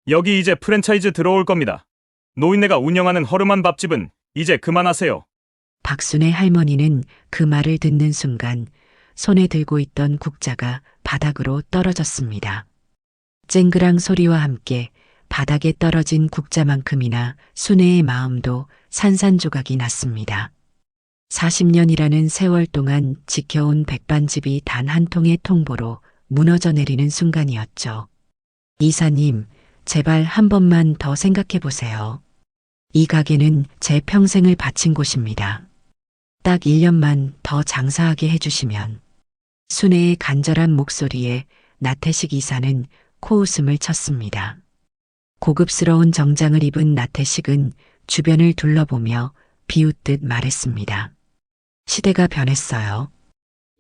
여기 이제 프랜차이즈 들어올 겁니다. 노인네가 운영하는 허름한 밥집은 이제 그만하세요. 박순의 할머니는 그 말을 듣는 순간 손에 들고 있던 국자가 바닥으로 떨어졌습니다. 쨍그랑 소리와 함께 바닥에 떨어진 국자만큼이나 순애의 마음도 산산조각이 났습니다. 40년이라는 세월 동안 지켜온 백반집이 단 한 통의 통보로 무너져 내리는 순간이었죠. 이사님, 제발 한 번만 더 생각해 보세요. 이 가게는 제 평생을 바친 곳입니다. 딱 1년만 더 장사하게 해주시면. 순애의 간절한 목소리에 나태식 이사는 코웃음을 쳤습니다. 고급스러운 정장을 입은 나태식은 주변을 둘러보며 비웃듯 말했습니다. 시대가 변했어요.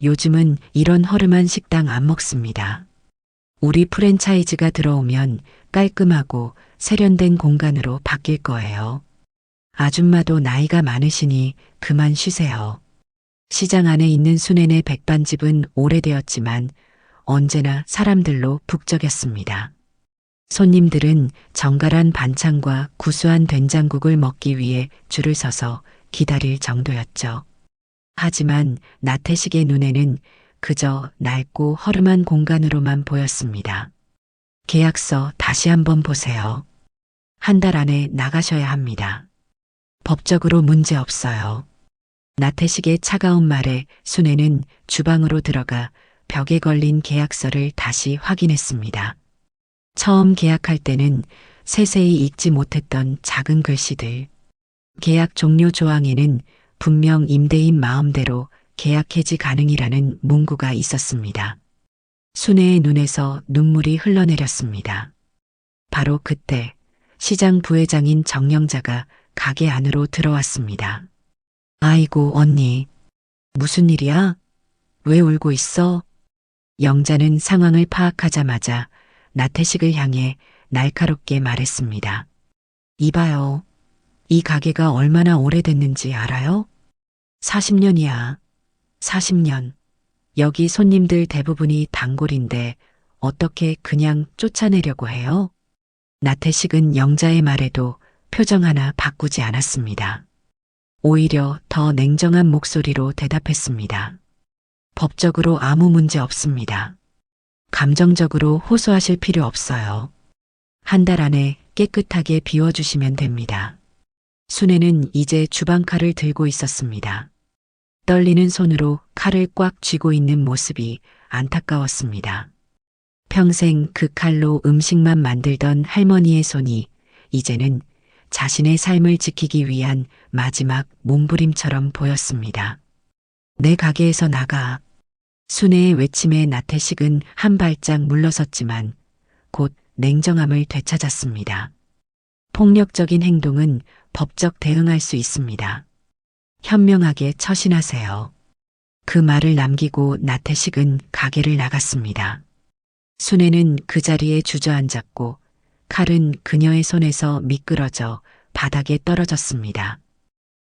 요즘은 이런 허름한 식당 안 먹습니다. 우리 프랜차이즈가 들어오면 깔끔하고 세련된 공간으로 바뀔 거예요. 아줌마도 나이가 많으시니 그만 쉬세요. 시장 안에 있는 순애네 백반집은 오래되었지만 언제나 사람들로 북적였습니다. 손님들은 정갈한 반찬과 구수한 된장국을 먹기 위해 줄을 서서 기다릴 정도였죠. 하지만 나태식의 눈에는 그저 낡고 허름한 공간으로만 보였습니다. 계약서 다시 한번 보세요. 한 달 안에 나가셔야 합니다. 법적으로 문제 없어요. 나태식의 차가운 말에 순애는 주방으로 들어가 벽에 걸린 계약서를 다시 확인했습니다. 처음 계약할 때는 세세히 읽지 못했던 작은 글씨들. 계약 종료 조항에는 분명 임대인 마음대로 계약 해지 가능이라는 문구가 있었습니다. 순애의 눈에서 눈물이 흘러내렸습니다. 바로 그때 시장 부회장인 정영자가 가게 안으로 들어왔습니다. 아이고 언니, 무슨 일이야? 왜 울고 있어? 영자는 상황을 파악하자마자 나태식을 향해 날카롭게 말했습니다. 이봐요. 이 가게가 얼마나 오래됐는지 알아요? 40년이야. 40년. 여기 손님들 대부분이 단골인데 어떻게 그냥 쫓아내려고 해요? 나태식은 영자의 말에도 표정 하나 바꾸지 않았습니다. 오히려 더 냉정한 목소리로 대답했습니다. 법적으로 아무 문제 없습니다. 감정적으로 호소하실 필요 없어요. 한 달 안에 깨끗하게 비워주시면 됩니다. 순애는 이제 주방칼을 들고 있었습니다. 떨리는 손으로 칼을 꽉 쥐고 있는 모습이 안타까웠습니다. 평생 그 칼로 음식만 만들던 할머니의 손이 이제는 자신의 삶을 지키기 위한 마지막 몸부림처럼 보였습니다. 내 가게에서 나가. 순애의 외침에 나태식은 한 발짝 물러섰지만 곧 냉정함을 되찾았습니다. 폭력적인 행동은 법적 대응할 수 있습니다. 현명하게 처신하세요. 그 말을 남기고 나태식은 가게를 나갔습니다. 순애는 그 자리에 주저앉았고 칼은 그녀의 손에서 미끄러져 바닥에 떨어졌습니다.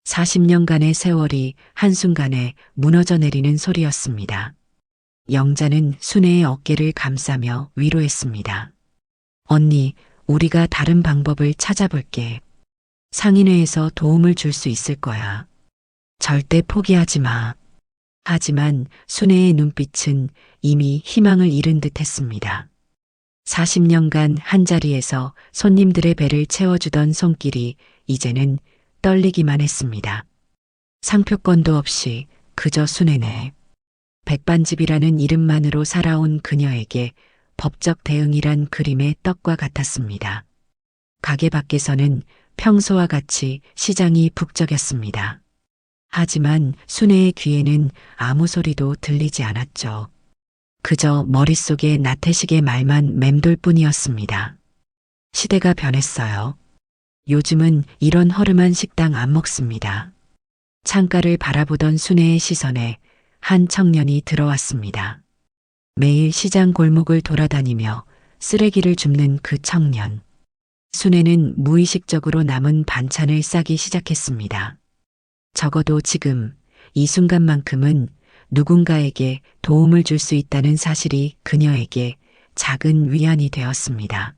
40년간의 세월이 한순간에 무너져 내리는 소리였습니다. 영자는 순애의 어깨를 감싸며 위로했습니다. 언니, 우리가 다른 방법을 찾아볼게. 상인회에서 도움을 줄 수 있을 거야. 절대 포기하지 마. 하지만 순애의 눈빛은 이미 희망을 잃은 듯 했습니다. 40년간 한자리에서 손님들의 배를 채워주던 손길이 이제는 떨리기만 했습니다. 상표권도 없이 그저 순애네. 백반집이라는 이름만으로 살아온 그녀에게 법적 대응이란 그림의 떡과 같았습니다. 가게 밖에서는 평소와 같이 시장이 북적였습니다. 하지만 순애의 귀에는 아무 소리도 들리지 않았죠. 그저 머릿속에 나태식의 말만 맴돌 뿐이었습니다. 시대가 변했어요. 요즘은 이런 허름한 식당 안 먹습니다. 창가를 바라보던 순애의 시선에 한 청년이 들어왔습니다. 매일 시장 골목을 돌아다니며 쓰레기를 줍는 그 청년. 순애는 무의식적으로 남은 반찬을 싸기 시작했습니다. 적어도 지금 이 순간만큼은 누군가에게 도움을 줄 수 있다는 사실이 그녀에게 작은 위안이 되었습니다.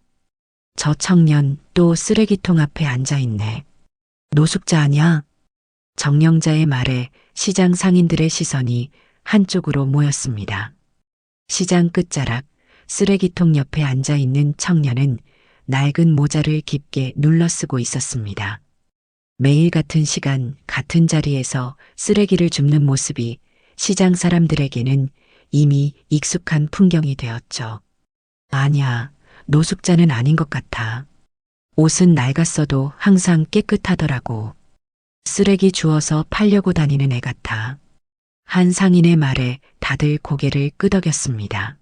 저 청년 또 쓰레기통 앞에 앉아있네. 노숙자 아냐? 정령자의 말에 시장 상인들의 시선이 한쪽으로 모였습니다. 시장 끝자락 쓰레기통 옆에 앉아있는 청년은 낡은 모자를 깊게 눌러쓰고 있었습니다. 매일 같은 시간, 같은 자리에서 쓰레기를 줍는 모습이 시장 사람들에게는 이미 익숙한 풍경이 되었죠. 아니야, 노숙자는 아닌 것 같아. 옷은 낡았어도 항상 깨끗하더라고. 쓰레기 주워서 팔려고 다니는 애 같아. 한 상인의 말에 다들 고개를 끄덕였습니다.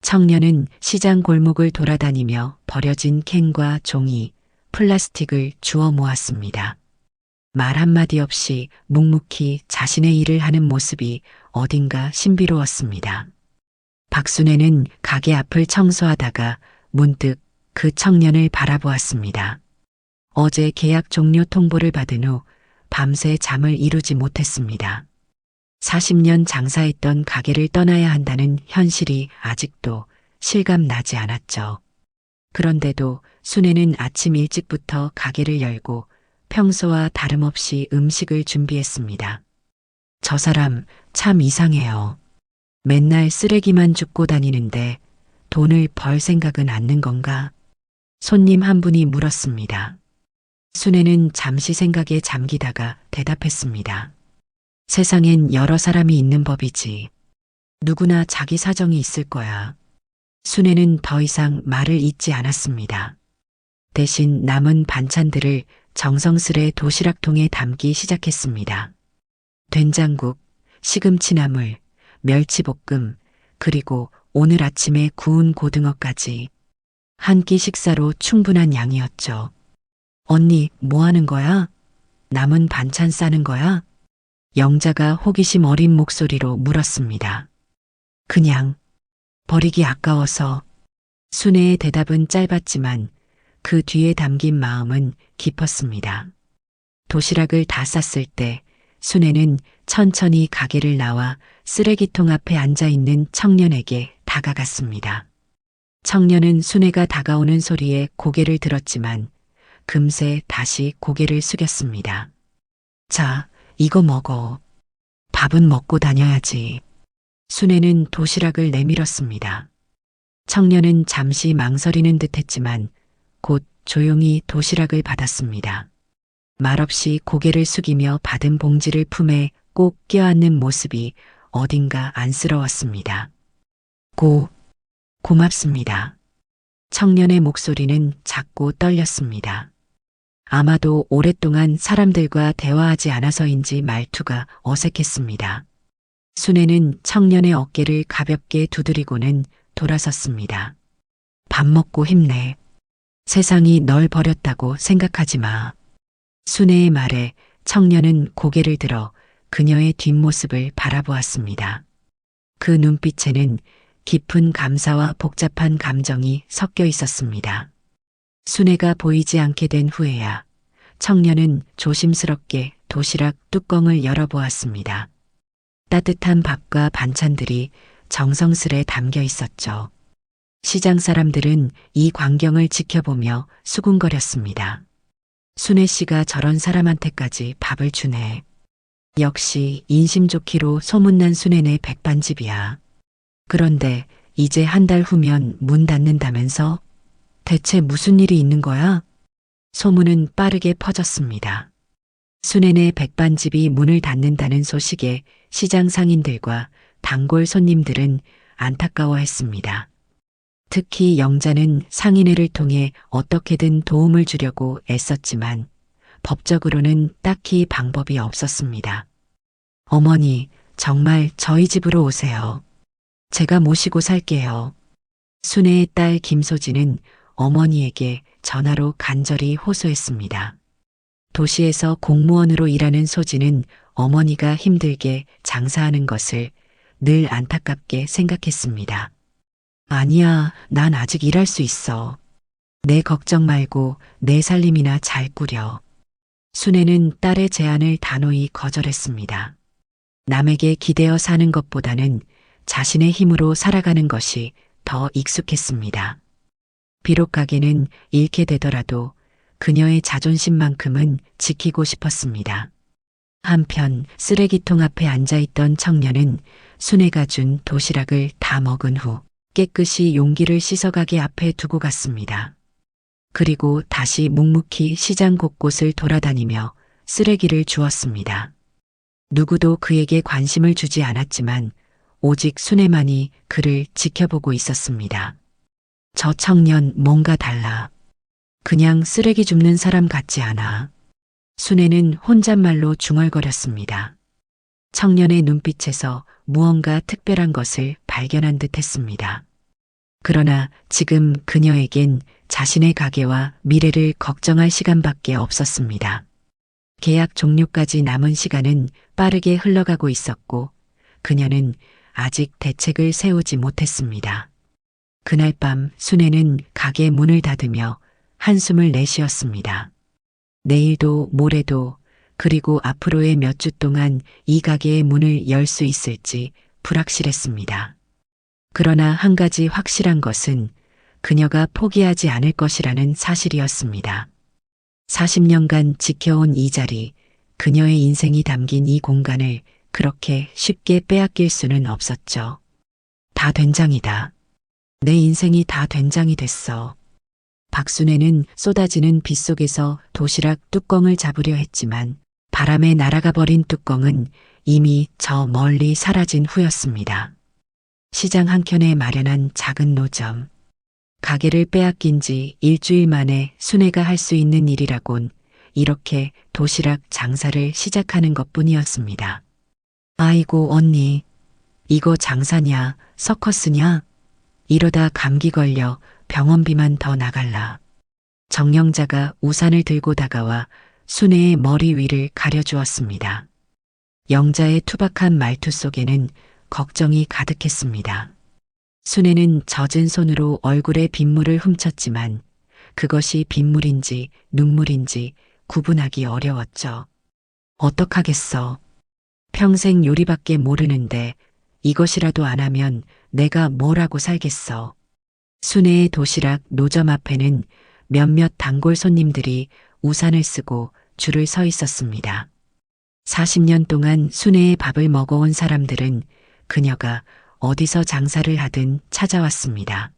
청년은 시장 골목을 돌아다니며 버려진 캔과 종이, 플라스틱을 주워 모았습니다. 말 한마디 없이 묵묵히 자신의 일을 하는 모습이 어딘가 신비로웠습니다. 박순애는 가게 앞을 청소하다가 문득 그 청년을 바라보았습니다. 어제 계약 종료 통보를 받은 후 밤새 잠을 이루지 못했습니다. 40년 장사했던 가게를 떠나야 한다는 현실이 아직도 실감 나지 않았죠. 그런데도 순애는 아침 일찍부터 가게를 열고 평소와 다름없이 음식을 준비했습니다. 저 사람 참 이상해요. 맨날 쓰레기만 줍고 다니는데 돈을 벌 생각은 않는 건가? 손님 한 분이 물었습니다. 순애는 잠시 생각에 잠기다가 대답했습니다. 세상엔 여러 사람이 있는 법이지. 누구나 자기 사정이 있을 거야. 순애는 더 이상 말을 잇지 않았습니다. 대신 남은 반찬들을 정성스레 도시락통에 담기 시작했습니다. 된장국, 시금치나물, 멸치볶음, 그리고 오늘 아침에 구운 고등어까지. 한 끼 식사로 충분한 양이었죠. 언니, 뭐 하는 거야? 남은 반찬 싸는 거야? 영자가 호기심 어린 목소리로 물었습니다. 그냥 버리기 아까워서. 순애의 대답은 짧았지만 그 뒤에 담긴 마음은 깊었습니다. 도시락을 다 쌌을 때 순애는 천천히 가게를 나와 쓰레기통 앞에 앉아있는 청년에게 다가갔습니다. 청년은 순애가 다가오는 소리에 고개를 들었지만 금세 다시 고개를 숙였습니다. 자, 이거 먹어. 밥은 먹고 다녀야지. 순애는 도시락을 내밀었습니다. 청년은 잠시 망설이는 듯 했지만 곧 조용히 도시락을 받았습니다. 말없이 고개를 숙이며 받은 봉지를 품에 꼭 껴안는 모습이 어딘가 안쓰러웠습니다. 고맙습니다. 청년의 목소리는 작고 떨렸습니다. 아마도 오랫동안 사람들과 대화하지 않아서인지 말투가 어색했습니다. 순애는 청년의 어깨를 가볍게 두드리고는 돌아섰습니다. 밥 먹고 힘내. 세상이 널 버렸다고 생각하지 마. 순애의 말에 청년은 고개를 들어 그녀의 뒷모습을 바라보았습니다. 그 눈빛에는 깊은 감사와 복잡한 감정이 섞여 있었습니다. 순애가 보이지 않게 된 후에야 청년은 조심스럽게 도시락 뚜껑을 열어보았습니다. 따뜻한 밥과 반찬들이 정성스레 담겨 있었죠. 시장 사람들은 이 광경을 지켜보며 수군거렸습니다. 순애 씨가 저런 사람한테까지 밥을 주네. 역시 인심 좋기로 소문난 순애네 백반집이야. 그런데 이제 한 달 후면 문 닫는다면서? 대체 무슨 일이 있는 거야? 소문은 빠르게 퍼졌습니다. 순애네 백반집이 문을 닫는다는 소식에 시장 상인들과 단골 손님들은 안타까워했습니다. 특히 영자는 상인회를 통해 어떻게든 도움을 주려고 애썼지만 법적으로는 딱히 방법이 없었습니다. 어머니, 정말 저희 집으로 오세요. 제가 모시고 살게요. 순애의 딸 김소진은 어머니에게 전화로 간절히 호소했습니다. 도시에서 공무원으로 일하는 소진은 어머니가 힘들게 장사하는 것을 늘 안타깝게 생각했습니다. 아니야, 난 아직 일할 수 있어. 내 걱정 말고 내 살림이나 잘 꾸려. 순애는 딸의 제안을 단호히 거절했습니다. 남에게 기대어 사는 것보다는 자신의 힘으로 살아가는 것이 더 익숙했습니다. 비록 가게는 잃게 되더라도 그녀의 자존심만큼은 지키고 싶었습니다. 한편 쓰레기통 앞에 앉아있던 청년은 순애가 준 도시락을 다 먹은 후 깨끗이 용기를 씻어 가게 앞에 두고 갔습니다. 그리고 다시 묵묵히 시장 곳곳을 돌아다니며 쓰레기를 주웠습니다. 누구도 그에게 관심을 주지 않았지만 오직 순애만이 그를 지켜보고 있었습니다. 저 청년 뭔가 달라. 그냥 쓰레기 줍는 사람 같지 않아. 순애는 혼잣말로 중얼거렸습니다. 청년의 눈빛에서 무언가 특별한 것을 발견한 듯 했습니다. 그러나 지금 그녀에겐 자신의 가게와 미래를 걱정할 시간밖에 없었습니다. 계약 종료까지 남은 시간은 빠르게 흘러가고 있었고 그녀는 아직 대책을 세우지 못했습니다. 그날 밤 순애는 가게 문을 닫으며 한숨을 내쉬었습니다. 내일도 모레도 그리고 앞으로의 몇 주 동안 이 가게의 문을 열 수 있을지 불확실했습니다. 그러나 한 가지 확실한 것은 그녀가 포기하지 않을 것이라는 사실이었습니다. 40년간 지켜온 이 자리, 그녀의 인생이 담긴 이 공간을 그렇게 쉽게 빼앗길 수는 없었죠. 다 된장이다. 내 인생이 다 된장이 됐어. 박순애는 쏟아지는 빗속에서 도시락 뚜껑을 잡으려 했지만 바람에 날아가 버린 뚜껑은 이미 저 멀리 사라진 후였습니다. 시장 한켠에 마련한 작은 노점. 가게를 빼앗긴 지 일주일 만에 순애가 할 수 있는 일이라곤 이렇게 도시락 장사를 시작하는 것뿐이었습니다. 아이고 언니, 이거 장사냐, 서커스냐? 이러다 감기 걸려 병원비만 더 나갈라. 정영자가 우산을 들고 다가와 순애의 머리 위를 가려주었습니다. 영자의 투박한 말투 속에는 걱정이 가득했습니다. 순애는 젖은 손으로 얼굴에 빗물을 훔쳤지만 그것이 빗물인지 눈물인지 구분하기 어려웠죠. 어떡하겠어. 평생 요리밖에 모르는데 이것이라도 안 하면 내가 뭘 하고 살겠어. 순애의 도시락 노점 앞에는 몇몇 단골 손님들이 우산을 쓰고 줄을 서 있었습니다. 40년 동안 순애의 밥을 먹어온 사람들은 그녀가 어디서 장사를 하든 찾아왔습니다.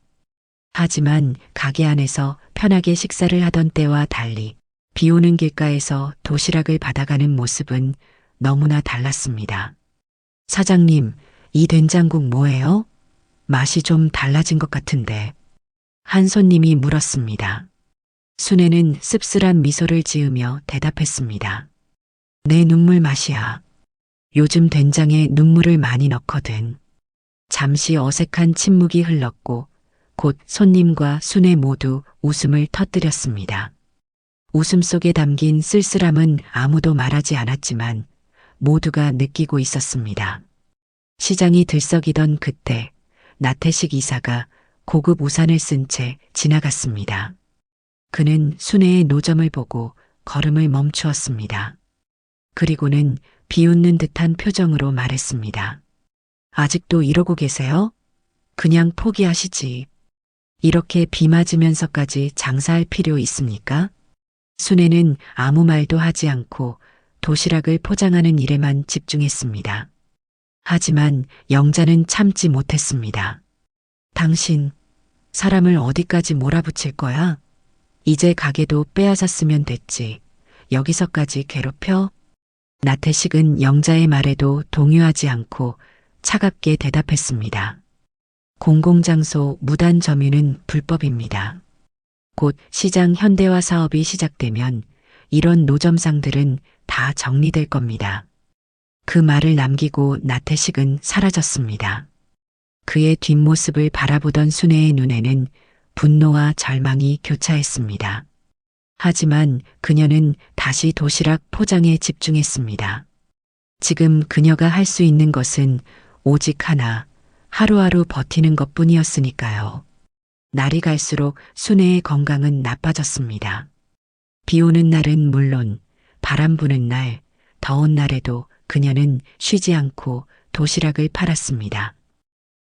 하지만 가게 안에서 편하게 식사를 하던 때와 달리 비 오는 길가에서 도시락을 받아가는 모습은 너무나 달랐습니다. 사장님, 이 된장국 뭐예요? 맛이 좀 달라진 것 같은데. 한 손님이 물었습니다. 순애는 씁쓸한 미소를 지으며 대답했습니다. 내 눈물 맛이야. 요즘 된장에 눈물을 많이 넣거든. 잠시 어색한 침묵이 흘렀고 곧 손님과 순애 모두 웃음을 터뜨렸습니다. 웃음 속에 담긴 쓸쓸함은 아무도 말하지 않았지만 모두가 느끼고 있었습니다. 시장이 들썩이던 그때 나태식 이사가 고급 우산을 쓴 채 지나갔습니다. 그는 순애의 노점을 보고 걸음을 멈추었습니다. 그리고는 비웃는 듯한 표정으로 말했습니다. 아직도 이러고 계세요? 그냥 포기하시지. 이렇게 비 맞으면서까지 장사할 필요 있습니까? 순애는 아무 말도 하지 않고 도시락을 포장하는 일에만 집중했습니다. 하지만 영자는 참지 못했습니다. 당신, 사람을 어디까지 몰아붙일 거야? 이제 가게도 빼앗았으면 됐지. 여기서까지 괴롭혀? 나태식은 영자의 말에도 동요하지 않고 차갑게 대답했습니다. 공공장소 무단 점유는 불법입니다. 곧 시장 현대화 사업이 시작되면 이런 노점상들은 다 정리될 겁니다. 그 말을 남기고 나태식은 사라졌습니다. 그의 뒷모습을 바라보던 순애의 눈에는 분노와 절망이 교차했습니다. 하지만 그녀는 다시 도시락 포장에 집중했습니다. 지금 그녀가 할 수 있는 것은 오직 하나, 하루하루 버티는 것뿐이었으니까요. 날이 갈수록 순애의 건강은 나빠졌습니다. 비 오는 날은 물론 바람 부는 날, 더운 날에도 그녀는 쉬지 않고 도시락을 팔았습니다.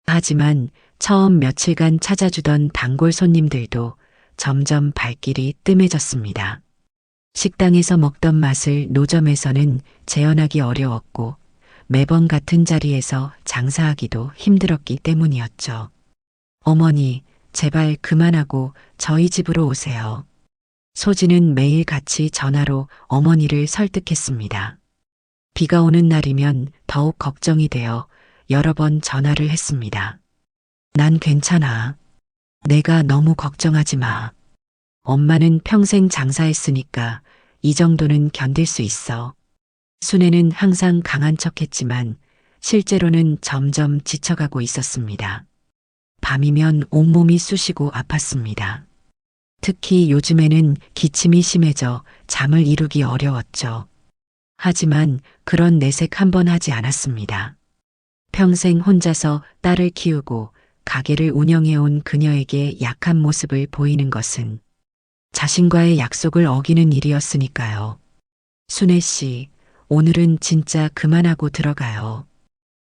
하지만 처음 며칠간 찾아주던 단골 손님들도 점점 발길이 뜸해졌습니다. 식당에서 먹던 맛을 노점에서는 재현하기 어려웠고 매번 같은 자리에서 장사하기도 힘들었기 때문이었죠. 어머니, 제발 그만하고 저희 집으로 오세요. 소진은 매일 같이 전화로 어머니를 설득했습니다. 비가 오는 날이면 더욱 걱정이 되어 여러 번 전화를 했습니다. 난 괜찮아. 내가 너무 걱정하지 마. 엄마는 평생 장사했으니까 이 정도는 견딜 수 있어. 순애는 항상 강한 척했지만 실제로는 점점 지쳐가고 있었습니다. 밤이면 온몸이 쑤시고 아팠습니다. 특히 요즘에는 기침이 심해져 잠을 이루기 어려웠죠. 하지만 그런 내색 한 번 하지 않았습니다. 평생 혼자서 딸을 키우고 가게를 운영해온 그녀에게 약한 모습을 보이는 것은 자신과의 약속을 어기는 일이었으니까요. 순애 씨, 오늘은 진짜 그만하고 들어가요.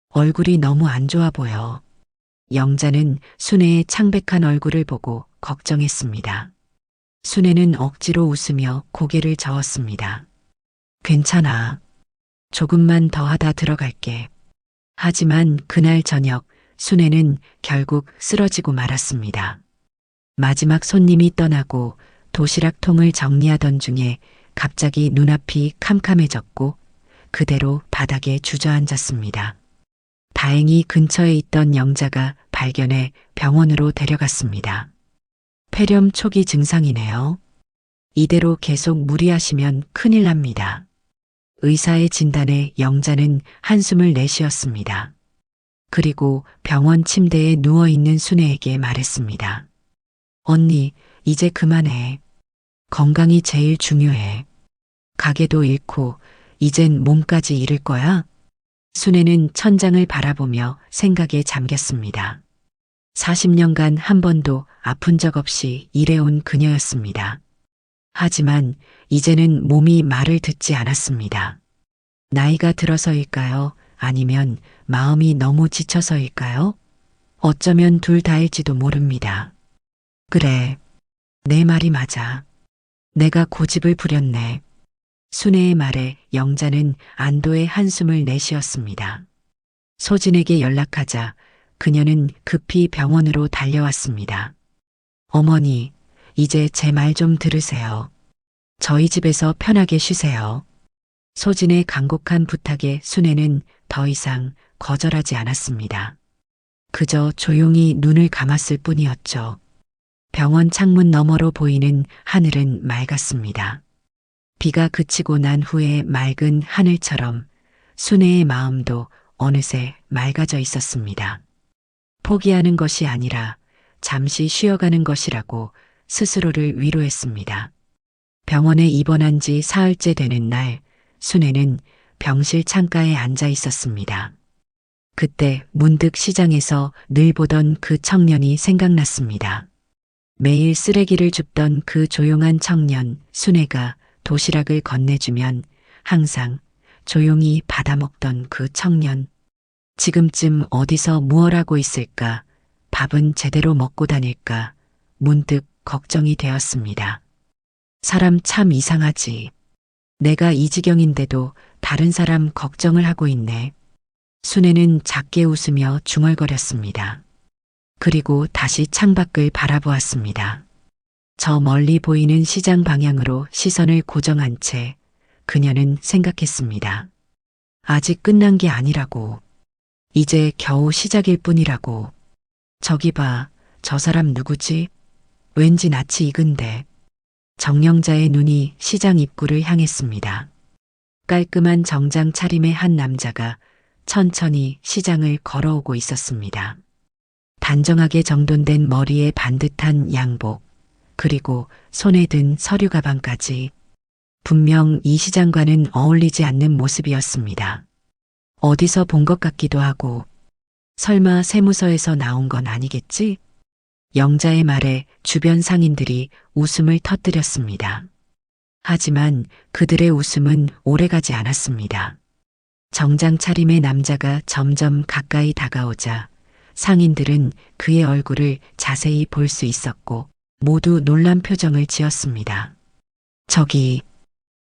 얼굴이 너무 안 좋아 보여. 영자는 순애의 창백한 얼굴을 보고 걱정했습니다. 순애는 억지로 웃으며 고개를 저었습니다. 괜찮아. 조금만 더 하다 들어갈게. 하지만 그날 저녁 순애는 결국 쓰러지고 말았습니다. 마지막 손님이 떠나고 도시락통을 정리하던 중에 갑자기 눈앞이 캄캄해졌고 그대로 바닥에 주저앉았습니다. 다행히 근처에 있던 영자가 발견해 병원으로 데려갔습니다. 폐렴 초기 증상이네요. 이대로 계속 무리하시면 큰일 납니다. 의사의 진단에 영자는 한숨을 내쉬었습니다. 그리고 병원 침대에 누워있는 순애에게 말했습니다. 언니, 이제 그만해. 건강이 제일 중요해. 가게도 잃고 이젠 몸까지 잃을 거야? 순애는 천장을 바라보며 생각에 잠겼습니다. 40년간 한 번도 아픈 적 없이 일해온 그녀였습니다. 하지만 이제는 몸이 말을 듣지 않았습니다. 나이가 들어서일까요? 아니면 마음이 너무 지쳐서일까요? 어쩌면 둘 다일지도 모릅니다. 그래, 내 말이 맞아. 내가 고집을 부렸네. 순애의 말에 영자는 안도의 한숨을 내쉬었습니다. 소진에게 연락하자 그녀는 급히 병원으로 달려왔습니다. 어머니, 이제 제 말 좀 들으세요. 저희 집에서 편하게 쉬세요. 소진의 간곡한 부탁에 순애는 더 이상 거절하지 않았습니다. 그저 조용히 눈을 감았을 뿐이었죠. 병원 창문 너머로 보이는 하늘은 맑았습니다. 비가 그치고 난 후에 맑은 하늘처럼 순애의 마음도 어느새 맑아져 있었습니다. 포기하는 것이 아니라 잠시 쉬어가는 것이라고 스스로를 위로했습니다. 병원에 입원한 지 사흘째 되는 날, 순애는 병실 창가에 앉아 있었습니다. 그때 문득 시장에서 늘 보던 그 청년이 생각났습니다. 매일 쓰레기를 줍던 그 조용한 청년, 순애가 도시락을 건네주면 항상 조용히 받아먹던 그 청년. 지금쯤 어디서 무얼 하고 있을까? 밥은 제대로 먹고 다닐까? 문득 걱정이 되었습니다. 사람 참 이상하지. 내가 이 지경인데도 다른 사람 걱정을 하고 있네. 순애는 작게 웃으며 중얼거렸습니다. 그리고 다시 창밖을 바라보았습니다. 저 멀리 보이는 시장 방향으로 시선을 고정한 채 그녀는 생각했습니다. 아직 끝난 게 아니라고. 이제 겨우 시작일 뿐이라고. 저기 봐, 저 사람 누구지? 왠지 낯이 익은데. 정영자의 눈이 시장 입구를 향했습니다. 깔끔한 정장 차림의 한 남자가 천천히 시장을 걸어오고 있었습니다. 단정하게 정돈된 머리에 반듯한 양복, 그리고 손에 든 서류 가방까지. 분명 이 시장과는 어울리지 않는 모습이었습니다. 어디서 본 것 같기도 하고, 설마 세무서에서 나온 건 아니겠지? 영자의 말에 주변 상인들이 웃음을 터뜨렸습니다. 하지만 그들의 웃음은 오래가지 않았습니다. 정장 차림의 남자가 점점 가까이 다가오자 상인들은 그의 얼굴을 자세히 볼 수 있었고 모두 놀란 표정을 지었습니다. 저기,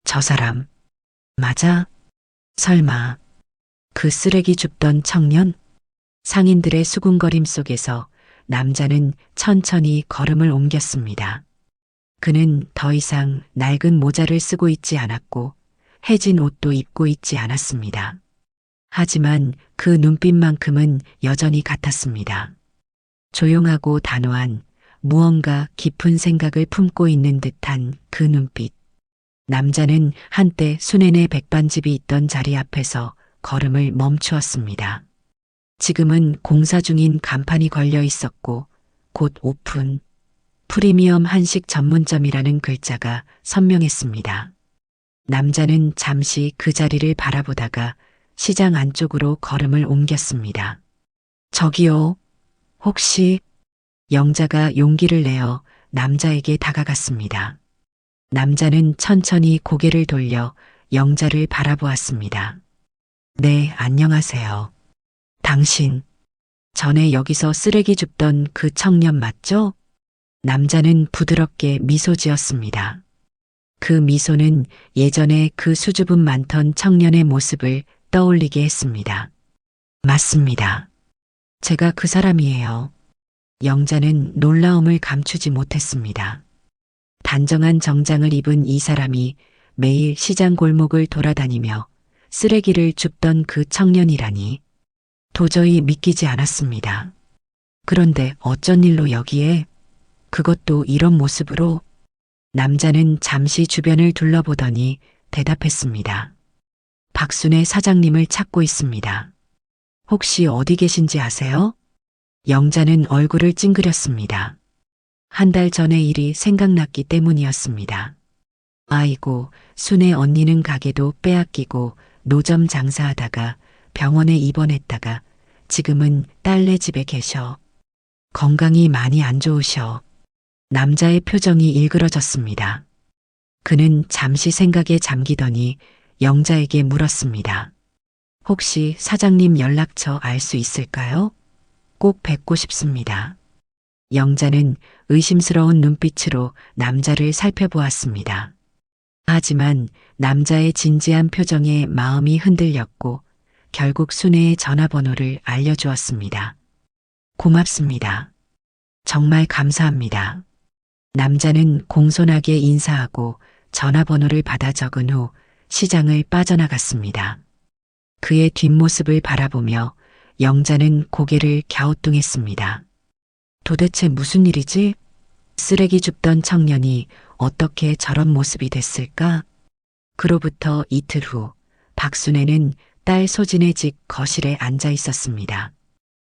저 사람, 맞아? 설마, 그 쓰레기 줍던 청년? 상인들의 수군거림 속에서 남자는 천천히 걸음을 옮겼습니다. 그는 더 이상 낡은 모자를 쓰고 있지 않았고 해진 옷도 입고 있지 않았습니다. 하지만 그 눈빛만큼은 여전히 같았습니다. 조용하고 단호한 무언가 깊은 생각을 품고 있는 듯한 그 눈빛. 남자는 한때 수내네 백반집이 있던 자리 앞에서 걸음을 멈추었습니다. 지금은 공사 중인 간판이 걸려 있었고 곧 오픈, 프리미엄 한식 전문점이라는 글자가 선명했습니다. 남자는 잠시 그 자리를 바라보다가 시장 안쪽으로 걸음을 옮겼습니다. 저기요, 혹시 영자가 용기를 내어 남자에게 다가갔습니다. 남자는 천천히 고개를 돌려 영자를 바라보았습니다. 네, 안녕하세요. 당신, 전에 여기서 쓰레기 줍던 그 청년 맞죠? 남자는 부드럽게 미소 지었습니다. 그 미소는 예전에 그 수줍음 많던 청년의 모습을 떠올리게 했습니다. 맞습니다. 제가 그 사람이에요. 영자는 놀라움을 감추지 못했습니다. 단정한 정장을 입은 이 사람이 매일 시장 골목을 돌아다니며 쓰레기를 줍던 그 청년이라니 도저히 믿기지 않았습니다. 그런데 어쩐 일로 여기에? 그것도 이런 모습으로? 남자는 잠시 주변을 둘러보더니 대답했습니다. 박순애 사장님을 찾고 있습니다. 혹시 어디 계신지 아세요? 영자는 얼굴을 찡그렸습니다. 한 달 전의 일이 생각났기 때문이었습니다. 아이고, 순애 언니는 가게도 빼앗기고 노점 장사하다가 병원에 입원했다가 지금은 딸네 집에 계셔. 건강이 많이 안 좋으셔. 남자의 표정이 일그러졌습니다. 그는 잠시 생각에 잠기더니 영자에게 물었습니다. 혹시 사장님 연락처 알 수 있을까요? 꼭 뵙고 싶습니다. 영자는 의심스러운 눈빛으로 남자를 살펴보았습니다. 하지만 남자의 진지한 표정에 마음이 흔들렸고 결국 순애의 전화번호를 알려주었습니다. 고맙습니다. 정말 감사합니다. 남자는 공손하게 인사하고 전화번호를 받아 적은 후 시장을 빠져나갔습니다. 그의 뒷모습을 바라보며 영자는 고개를 갸우뚱했습니다. 도대체 무슨 일이지? 쓰레기 줍던 청년이 어떻게 저런 모습이 됐을까? 그로부터 이틀 후 박순애는 딸 소진의 집 거실에 앉아 있었습니다.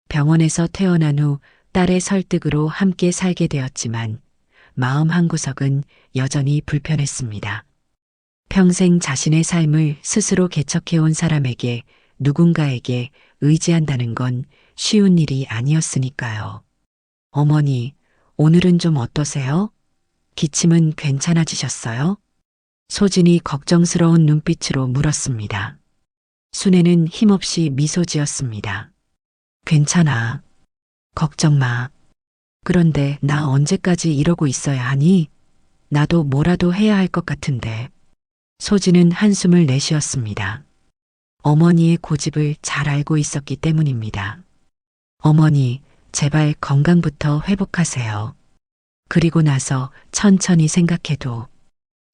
병원에서 퇴원한 후 딸의 설득으로 함께 살게 되었지만 마음 한구석은 여전히 불편했습니다. 평생 자신의 삶을 스스로 개척해온 사람에게 누군가에게 의지한다는 건 쉬운 일이 아니었으니까요. 어머니, 오늘은 좀 어떠세요? 기침은 괜찮아지셨어요? 소진이 걱정스러운 눈빛으로 물었습니다. 순애는 힘없이 미소 지었습니다. 괜찮아. 걱정 마. 그런데 나 언제까지 이러고 있어야 하니? 나도 뭐라도 해야 할 것 같은데. 소진은 한숨을 내쉬었습니다. 어머니의 고집을 잘 알고 있었기 때문입니다. 어머니, 제발 건강부터 회복하세요. 그리고 나서 천천히 생각해도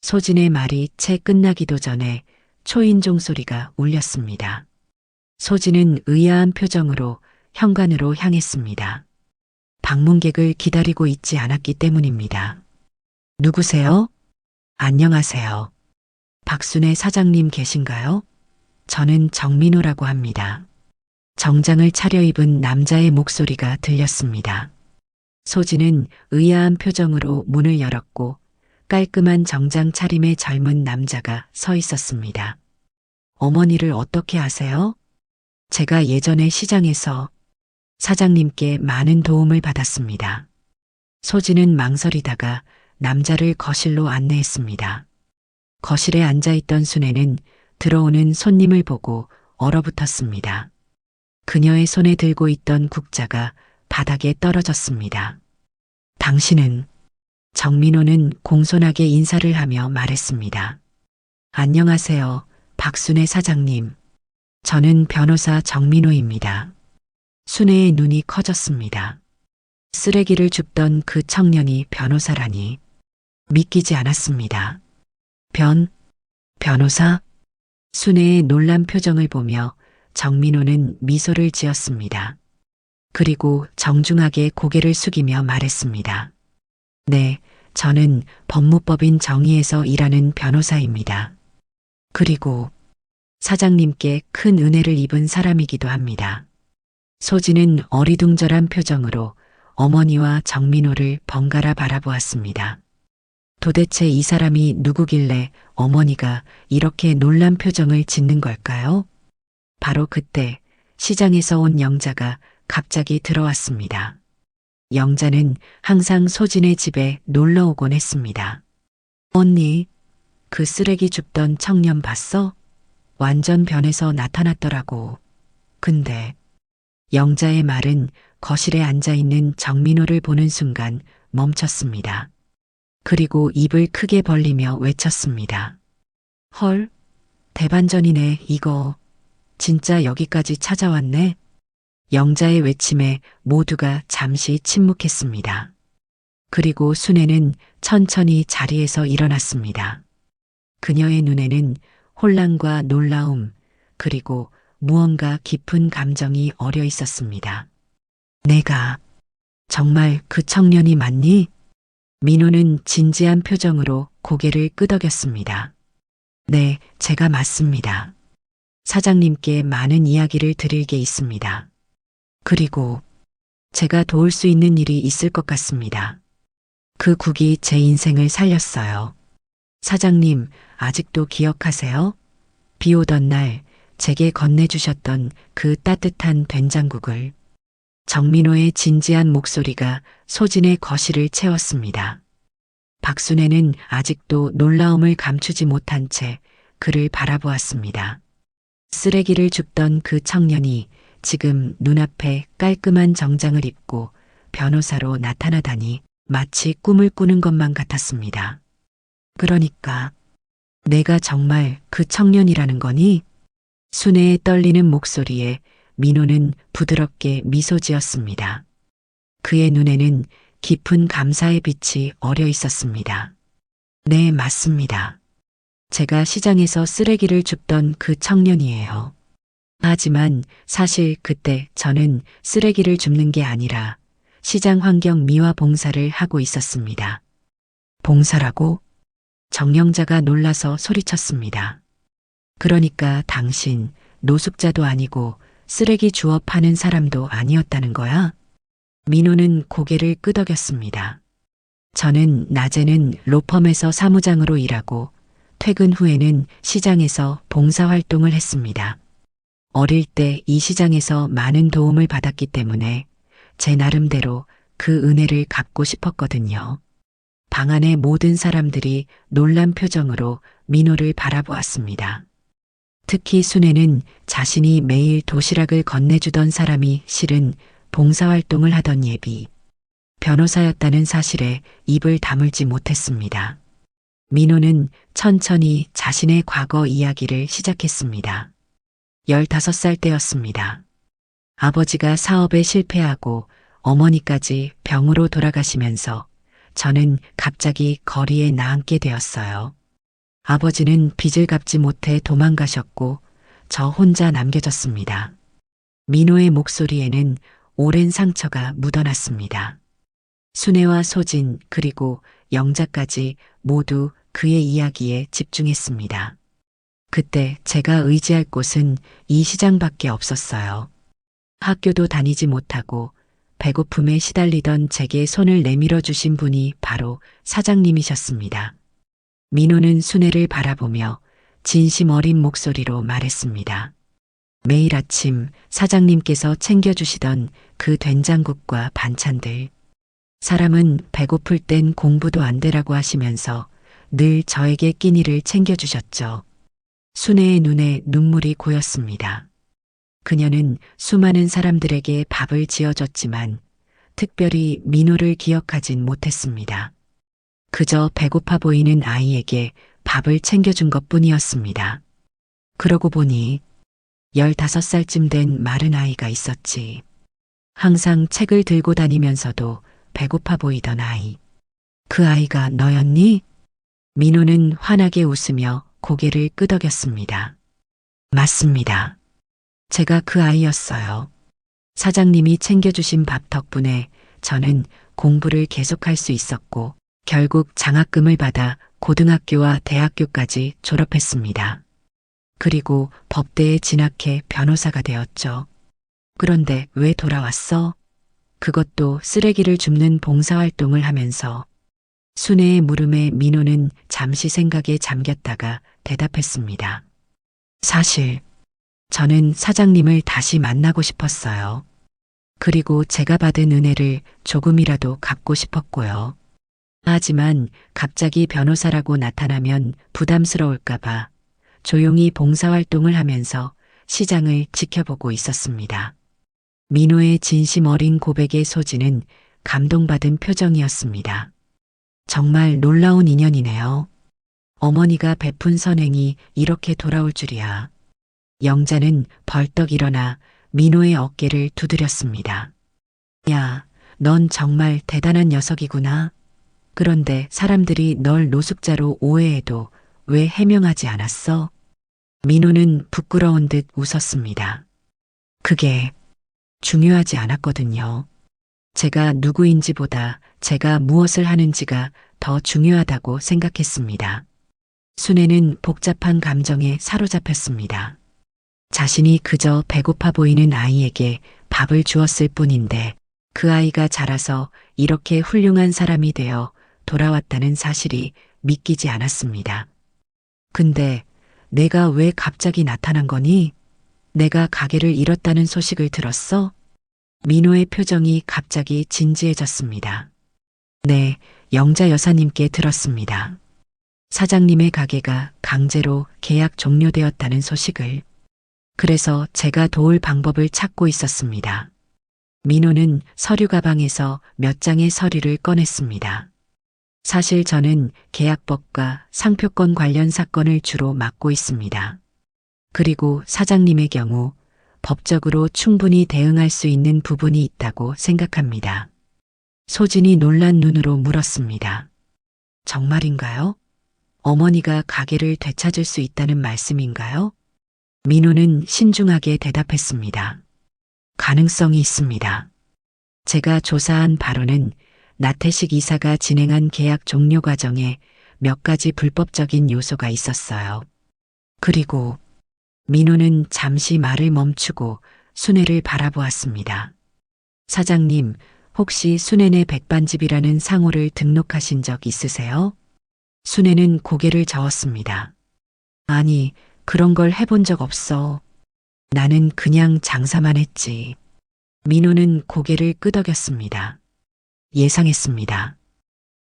소진의 말이 채 끝나기도 전에 초인종 소리가 울렸습니다. 소진은 의아한 표정으로 현관으로 향했습니다. 방문객을 기다리고 있지 않았기 때문입니다. 누구세요? 안녕하세요. 박순애 사장님 계신가요? 저는 정민호라고 합니다. 정장을 차려입은 남자의 목소리가 들렸습니다. 소진은 의아한 표정으로 문을 열었고 깔끔한 정장 차림의 젊은 남자가 서 있었습니다. 어머니를 어떻게 아세요? 제가 예전에 시장에서 사장님께 많은 도움을 받았습니다. 소진은 망설이다가 남자를 거실로 안내했습니다. 거실에 앉아있던 순애는 들어오는 손님을 보고 얼어붙었습니다. 그녀의 손에 들고 있던 국자가 바닥에 떨어졌습니다. 당신은 정민호는 공손하게 인사를 하며 말했습니다. 안녕하세요, 박순애 사장님. 저는 변호사 정민호입니다. 순애의 눈이 커졌습니다. 쓰레기를 줍던 그 청년이 변호사라니 믿기지 않았습니다. 변호사? 순애의 놀란 표정을 보며 정민호는 미소를 지었습니다. 그리고 정중하게 고개를 숙이며 말했습니다. 네, 저는 법무법인 정의에서 일하는 변호사입니다. 그리고 사장님께 큰 은혜를 입은 사람이기도 합니다. 소진은 어리둥절한 표정으로 어머니와 정민호를 번갈아 바라보았습니다. 도대체 이 사람이 누구길래 어머니가 이렇게 놀란 표정을 짓는 걸까요? 바로 그때 시장에서 온 영자가 갑자기 들어왔습니다. 영자는 항상 소진의 집에 놀러 오곤 했습니다. 언니, 그 쓰레기 줍던 청년 봤어? 완전 변해서 나타났더라고. 근데 영자의 말은 거실에 앉아있는 정민호를 보는 순간 멈췄습니다. 그리고 입을 크게 벌리며 외쳤습니다. 헐, 대반전이네, 이거. 진짜 여기까지 찾아왔네. 영자의 외침에 모두가 잠시 침묵했습니다. 그리고 순애는 천천히 자리에서 일어났습니다. 그녀의 눈에는 혼란과 놀라움, 그리고 무언가 깊은 감정이 어려 있었습니다. 내가 정말 그 청년이 맞니? 민호는 진지한 표정으로 고개를 끄덕였습니다. 네, 제가 맞습니다. 사장님께 많은 이야기를 드릴 게 있습니다. 그리고 제가 도울 수 있는 일이 있을 것 같습니다. 그 국이 제 인생을 살렸어요. 사장님, 아직도 기억하세요? 비 오던 날 제게 건네주셨던 그 따뜻한 된장국을. 정민호의 진지한 목소리가 소진의 거실을 채웠습니다. 박순애는 아직도 놀라움을 감추지 못한 채 그를 바라보았습니다. 쓰레기를 줍던 그 청년이 지금 눈앞에 깔끔한 정장을 입고 변호사로 나타나다니 마치 꿈을 꾸는 것만 같았습니다. 그러니까 내가 정말 그 청년이라는 거니? 순애의 떨리는 목소리에 민호는 부드럽게 미소 지었습니다. 그의 눈에는 깊은 감사의 빛이 어려 있었습니다. 네, 맞습니다. 제가 시장에서 쓰레기를 줍던 그 청년이에요. 하지만 사실 그때 저는 쓰레기를 줍는 게 아니라 시장 환경 미화 봉사를 하고 있었습니다. 봉사라고? 정영자가 놀라서 소리쳤습니다. 그러니까 당신 노숙자도 아니고 쓰레기 주워 파는 사람도 아니었다는 거야? 민호는 고개를 끄덕였습니다. 저는 낮에는 로펌에서 사무장으로 일하고 퇴근 후에는 시장에서 봉사활동을 했습니다. 어릴 때 이 시장에서 많은 도움을 받았기 때문에 제 나름대로 그 은혜를 갚고 싶었거든요. 방 안의 모든 사람들이 놀란 표정으로 민호를 바라보았습니다. 특히 순애는 자신이 매일 도시락을 건네주던 사람이 실은 봉사활동을 하던 예비 변호사였다는 사실에 입을 다물지 못했습니다. 민호는 천천히 자신의 과거 이야기를 시작했습니다. 15살 때였습니다. 아버지가 사업에 실패하고 어머니까지 병으로 돌아가시면서 저는 갑자기 거리에 나앉게 되었어요. 아버지는 빚을 갚지 못해 도망가셨고 저 혼자 남겨졌습니다. 민호의 목소리에는 오랜 상처가 묻어났습니다. 순애와 소진 그리고 영자까지 모두 그의 이야기에 집중했습니다. 그때 제가 의지할 곳은 이 시장밖에 없었어요. 학교도 다니지 못하고 배고픔에 시달리던 제게 손을 내밀어 주신 분이 바로 사장님이셨습니다. 민호는 순애를 바라보며 진심 어린 목소리로 말했습니다. 매일 아침 사장님께서 챙겨주시던 그 된장국과 반찬들. 사람은 배고플 땐 공부도 안 되라고 하시면서 늘 저에게 끼니를 챙겨주셨죠. 순애의 눈에 눈물이 고였습니다. 그녀는 수많은 사람들에게 밥을 지어줬지만 특별히 민호를 기억하진 못했습니다. 그저 배고파 보이는 아이에게 밥을 챙겨준 것 뿐이었습니다. 그러고 보니 15살쯤 된 마른 아이가 있었지. 항상 책을 들고 다니면서도 배고파 보이던 아이. 그 아이가 너였니? 민호는 환하게 웃으며 고개를 끄덕였습니다. 맞습니다. 제가 그 아이였어요. 사장님이 챙겨주신 밥 덕분에 저는 공부를 계속할 수 있었고 결국 장학금을 받아 고등학교와 대학교까지 졸업했습니다. 그리고 법대에 진학해 변호사가 되었죠. 그런데 왜 돌아왔어? 그것도 쓰레기를 줍는 봉사활동을 하면서. 순애의 물음에 민호는 잠시 생각에 잠겼다가 대답했습니다. 사실 저는 사장님을 다시 만나고 싶었어요. 그리고 제가 받은 은혜를 조금이라도 갚고 싶었고요. 하지만 갑자기 변호사라고 나타나면 부담스러울까봐 조용히 봉사활동을 하면서 시장을 지켜보고 있었습니다. 민호의 진심 어린 고백의 소지는 감동받은 표정이었습니다. 정말 놀라운 인연이네요. 어머니가 베푼 선행이 이렇게 돌아올 줄이야. 영자는 벌떡 일어나 민호의 어깨를 두드렸습니다. 야, 넌 정말 대단한 녀석이구나. 그런데 사람들이 널 노숙자로 오해해도 왜 해명하지 않았어? 민호는 부끄러운 듯 웃었습니다. 그게 중요하지 않았거든요. 제가 누구인지보다 제가 무엇을 하는지가 더 중요하다고 생각했습니다. 순애는 복잡한 감정에 사로잡혔습니다. 자신이 그저 배고파 보이는 아이에게 밥을 주었을 뿐인데 그 아이가 자라서 이렇게 훌륭한 사람이 되어 돌아왔다는 사실이 믿기지 않았습니다. 근데 내가 왜 갑자기 나타난 거니? 내가 가게를 잃었다는 소식을 들었어? 민호의 표정이 갑자기 진지해졌습니다. 네, 영자 여사님께 들었습니다. 사장님의 가게가 강제로 계약 종료되었다는 소식을. 그래서 제가 도울 방법을 찾고 있었습니다. 민호는 서류 가방에서 몇 장의 서류를 꺼냈습니다. 사실 저는 계약법과 상표권 관련 사건을 주로 맡고 있습니다. 그리고 사장님의 경우 법적으로 충분히 대응할 수 있는 부분이 있다고 생각합니다. 소진이 놀란 눈으로 물었습니다. 정말인가요? 어머니가 가게를 되찾을 수 있다는 말씀인가요? 민호는 신중하게 대답했습니다. 가능성이 있습니다. 제가 조사한 바로는 나태식 이사가 진행한 계약 종료 과정에 몇 가지 불법적인 요소가 있었어요. 그리고 민호는 잠시 말을 멈추고 순애를 바라보았습니다. 사장님, 혹시 순애네 백반집이라는 상호를 등록하신 적 있으세요? 순애는 고개를 저었습니다. 아니, 그런 걸 해본 적 없어. 나는 그냥 장사만 했지. 민호는 고개를 끄덕였습니다. 예상했습니다.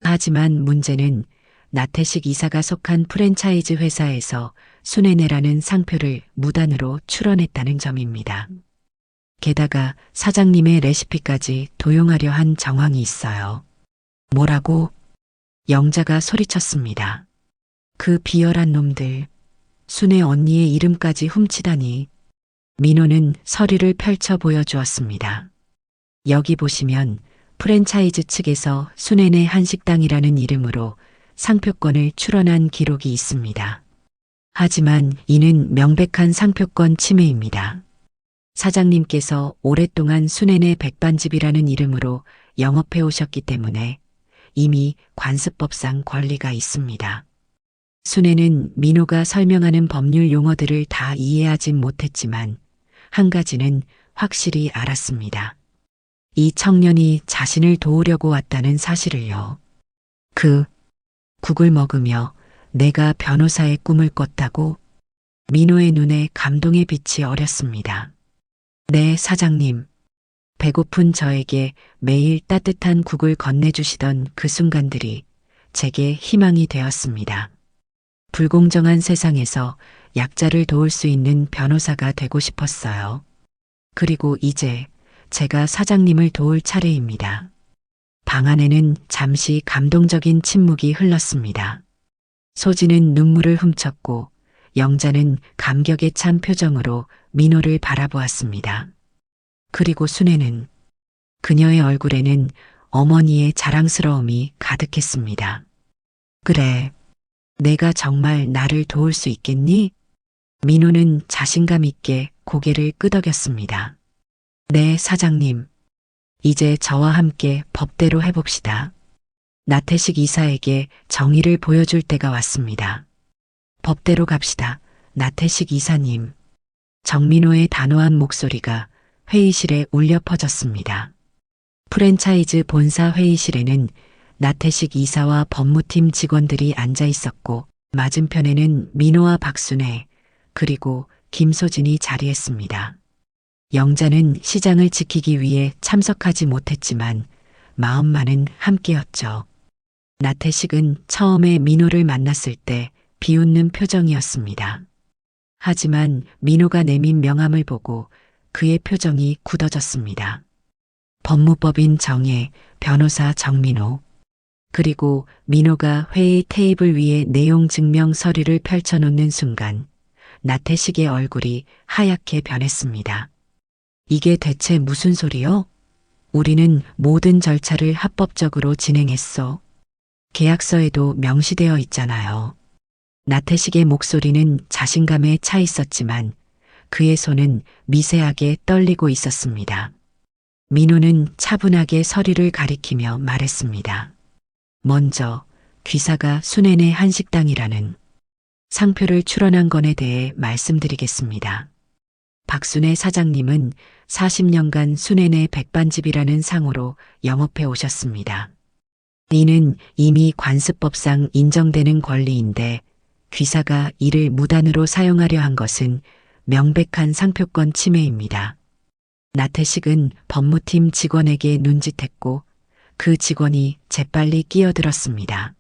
하지만 문제는 나태식 이사가 속한 프랜차이즈 회사에서 순애네라는 상표를 무단으로 출원했다는 점입니다. 게다가 사장님의 레시피까지 도용하려 한 정황이 있어요. 뭐라고? 영자가 소리쳤습니다. 그 비열한 놈들, 순애 언니의 이름까지 훔치다니. 민호는 서류를 펼쳐 보여주었습니다. 여기 보시면 프랜차이즈 측에서 순애네 한식당이라는 이름으로 상표권을 출원한 기록이 있습니다. 하지만 이는 명백한 상표권 침해입니다. 사장님께서 오랫동안 순애네 백반집이라는 이름으로 영업해 오셨기 때문에 이미 관습법상 권리가 있습니다. 순애는 민호가 설명하는 법률 용어들을 다 이해하진 못했지만 한 가지는 확실히 알았습니다. 이 청년이 자신을 도우려고 왔다는 사실을요. 국을 먹으며 내가 변호사의 꿈을 꿨다고? 민호의 눈에 감동의 빛이 어렸습니다. 네, 사장님. 배고픈 저에게 매일 따뜻한 국을 건네주시던 그 순간들이 제게 희망이 되었습니다. 불공정한 세상에서 약자를 도울 수 있는 변호사가 되고 싶었어요. 그리고 이제 제가 사장님을 도울 차례입니다. 방 안에는 잠시 감동적인 침묵이 흘렀습니다. 소진은 눈물을 훔쳤고 영자는 감격에 찬 표정으로 민호를 바라보았습니다. 그리고 순애는 그녀의 얼굴에는 어머니의 자랑스러움이 가득했습니다. 그래, 내가 정말 나를 도울 수 있겠니? 민호는 자신감 있게 고개를 끄덕였습니다. 네, 사장님. 이제 저와 함께 법대로 해봅시다. 나태식 이사에게 정의를 보여줄 때가 왔습니다. 법대로 갑시다. 나태식 이사님. 정민호의 단호한 목소리가 회의실에 울려 퍼졌습니다. 프랜차이즈 본사 회의실에는 나태식 이사와 법무팀 직원들이 앉아 있었고 맞은편에는 민호와 박순애 그리고 김소진이 자리했습니다. 영자는 시장을 지키기 위해 참석하지 못했지만 마음만은 함께였죠. 나태식은 처음에 민호를 만났을 때 비웃는 표정이었습니다. 하지만 민호가 내민 명함을 보고 그의 표정이 굳어졌습니다. 법무법인 정혜, 변호사 정민호. 그리고 민호가 회의 테이블 위에 내용 증명 서류를 펼쳐놓는 순간 나태식의 얼굴이 하얗게 변했습니다. 이게 대체 무슨 소리요? 우리는 모든 절차를 합법적으로 진행했어. 계약서에도 명시되어 있잖아요. 나태식의 목소리는 자신감에 차 있었지만 그의 손은 미세하게 떨리고 있었습니다. 민호는 차분하게 서류를 가리키며 말했습니다. 먼저 귀사가 순애네 한식당이라는 상표를 출원한 건에 대해 말씀드리겠습니다. 박순애 사장님은 40년간 순애네 백반집이라는 상호로 영업해 오셨습니다. 이는 이미 관습법상 인정되는 권리인데 귀사가 이를 무단으로 사용하려 한 것은 명백한 상표권 침해입니다. 나태식은 법무팀 직원에게 눈짓했고 그 직원이 재빨리 끼어들었습니다.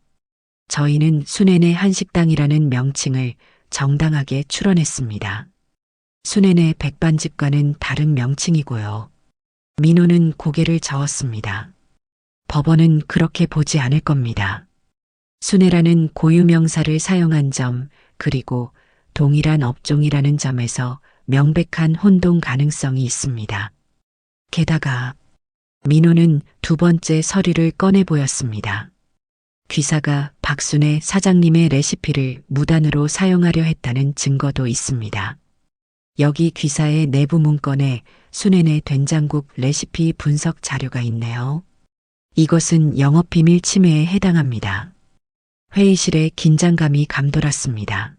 저희는 순애네 한식당이라는 명칭을 정당하게 출원했습니다. 순애네 백반집과는 다른 명칭이고요. 민호는 고개를 저었습니다. 법원은 그렇게 보지 않을 겁니다. 순애라는 고유명사를 사용한 점 그리고 동일한 업종이라는 점에서 명백한 혼동 가능성이 있습니다. 게다가 민호는 두 번째 서류를 꺼내 보였습니다. 귀사가 박순애 사장님의 레시피를 무단으로 사용하려 했다는 증거도 있습니다. 여기 귀사의 내부 문건에 순애네 된장국 레시피 분석 자료가 있네요. 이것은 영업비밀 침해에 해당합니다. 회의실에 긴장감이 감돌았습니다.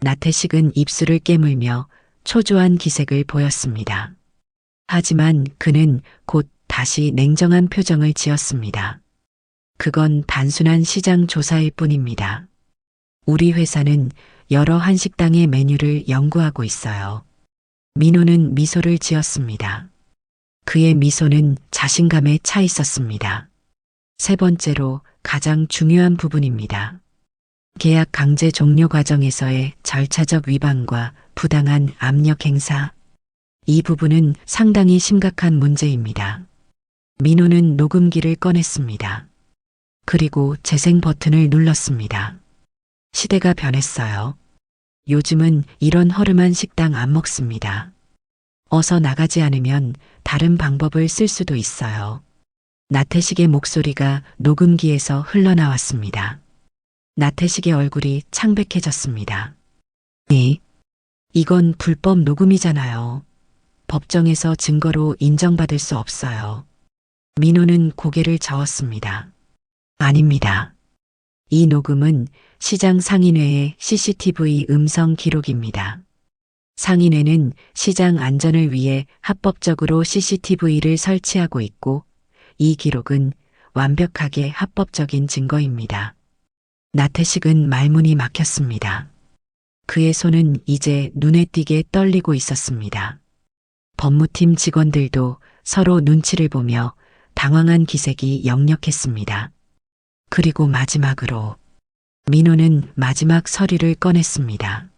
나태식은 입술을 깨물며 초조한 기색을 보였습니다. 하지만 그는 곧 다시 냉정한 표정을 지었습니다. 그건 단순한 시장 조사일 뿐입니다. 우리 회사는 여러 한식당의 메뉴를 연구하고 있어요. 민호는 미소를 지었습니다. 그의 미소는 자신감에 차 있었습니다. 세 번째로 가장 중요한 부분입니다. 계약 강제 종료 과정에서의 절차적 위반과 부당한 압력 행사. 이 부분은 상당히 심각한 문제입니다. 민호는 녹음기를 꺼냈습니다. 그리고 재생 버튼을 눌렀습니다. 시대가 변했어요. 요즘은 이런 허름한 식당 안 먹습니다. 어서 나가지 않으면 다른 방법을 쓸 수도 있어요. 나태식의 목소리가 녹음기에서 흘러나왔습니다. 나태식의 얼굴이 창백해졌습니다. 이건 불법 녹음이잖아요. 법정에서 증거로 인정받을 수 없어요. 민호는 고개를 저었습니다. 아닙니다. 이 녹음은 시장 상인회의 CCTV 음성 기록입니다. 상인회는 시장 안전을 위해 합법적으로 CCTV를 설치하고 있고 이 기록은 완벽하게 합법적인 증거입니다. 나태식은 말문이 막혔습니다. 그의 손은 이제 눈에 띄게 떨리고 있었습니다. 법무팀 직원들도 서로 눈치를 보며 당황한 기색이 역력했습니다. 그리고 마지막으로 민호는 마지막 서류를 꺼냈습니다.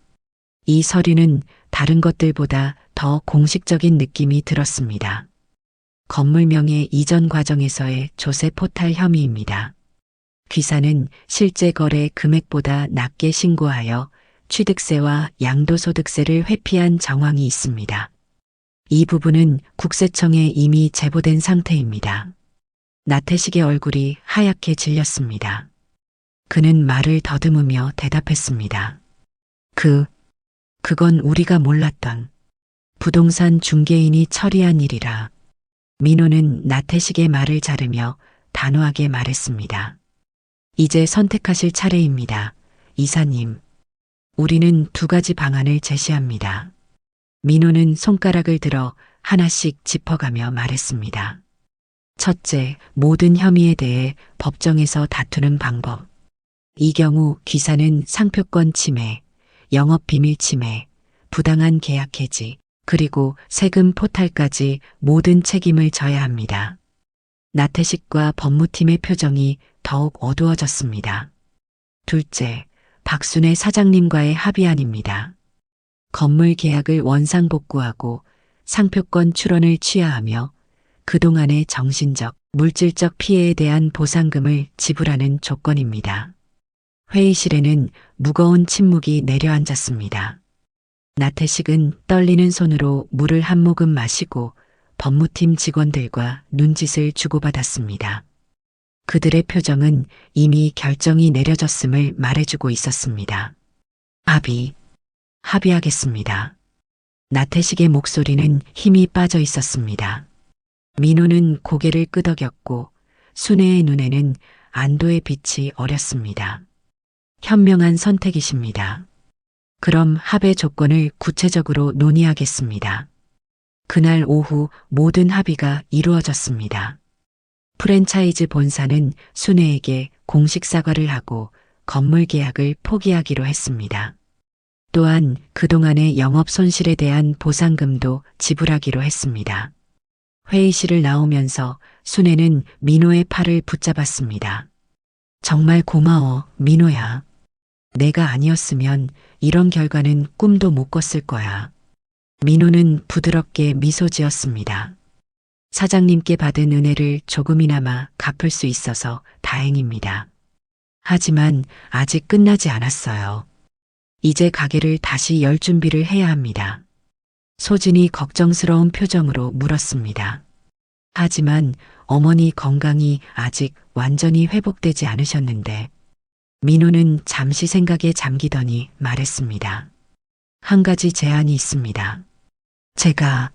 이 서류는 다른 것들보다 더 공식적인 느낌이 들었습니다. 건물명의 이전 과정에서의 조세 포탈 혐의입니다. 귀사는 실제 거래 금액보다 낮게 신고하여 취득세와 양도소득세를 회피한 정황이 있습니다. 이 부분은 국세청에 이미 제보된 상태입니다. 나태식의 얼굴이 하얗게 질렸습니다. 그는 말을 더듬으며 대답했습니다. 그건 우리가 몰랐던 부동산 중개인이 처리한 일이라. 민호는 나태식의 말을 자르며 단호하게 말했습니다. 이제 선택하실 차례입니다. 이사님. 우리는 두 가지 방안을 제시합니다. 민호는 손가락을 들어 하나씩 짚어가며 말했습니다. 첫째, 모든 혐의에 대해 법정에서 다투는 방법. 이 경우 귀사는 상표권 침해, 영업비밀 침해, 부당한 계약 해지, 그리고 세금 포탈까지 모든 책임을 져야 합니다. 나태식과 법무팀의 표정이 더욱 어두워졌습니다. 둘째, 박순애 사장님과의 합의안입니다. 건물 계약을 원상복구하고 상표권 출원을 취하하며 그동안의 정신적, 물질적 피해에 대한 보상금을 지불하는 조건입니다. 회의실에는 무거운 침묵이 내려앉았습니다. 나태식은 떨리는 손으로 물을 한 모금 마시고 법무팀 직원들과 눈짓을 주고받았습니다. 그들의 표정은 이미 결정이 내려졌음을 말해주고 있었습니다. 합의하겠습니다. 나태식의 목소리는 힘이 빠져 있었습니다. 민호는 고개를 끄덕였고 순애의 눈에는 안도의 빛이 어렸습니다. 현명한 선택이십니다. 그럼 합의 조건을 구체적으로 논의하겠습니다. 그날 오후 모든 합의가 이루어졌습니다. 프랜차이즈 본사는 순애에게 공식 사과를 하고 건물 계약을 포기하기로 했습니다. 또한 그동안의 영업 손실에 대한 보상금도 지불하기로 했습니다. 회의실을 나오면서 순애는 민호의 팔을 붙잡았습니다. 정말 고마워, 민호야. 내가 아니었으면 이런 결과는 꿈도 못 꿨을 거야. 민호는 부드럽게 미소 지었습니다. 사장님께 받은 은혜를 조금이나마 갚을 수 있어서 다행입니다. 하지만 아직 끝나지 않았어요. 이제 가게를 다시 열 준비를 해야 합니다. 소진이 걱정스러운 표정으로 물었습니다. 하지만 어머니 건강이 아직 완전히 회복되지 않으셨는데 민호는 잠시 생각에 잠기더니 말했습니다. 한 가지 제안이 있습니다. 제가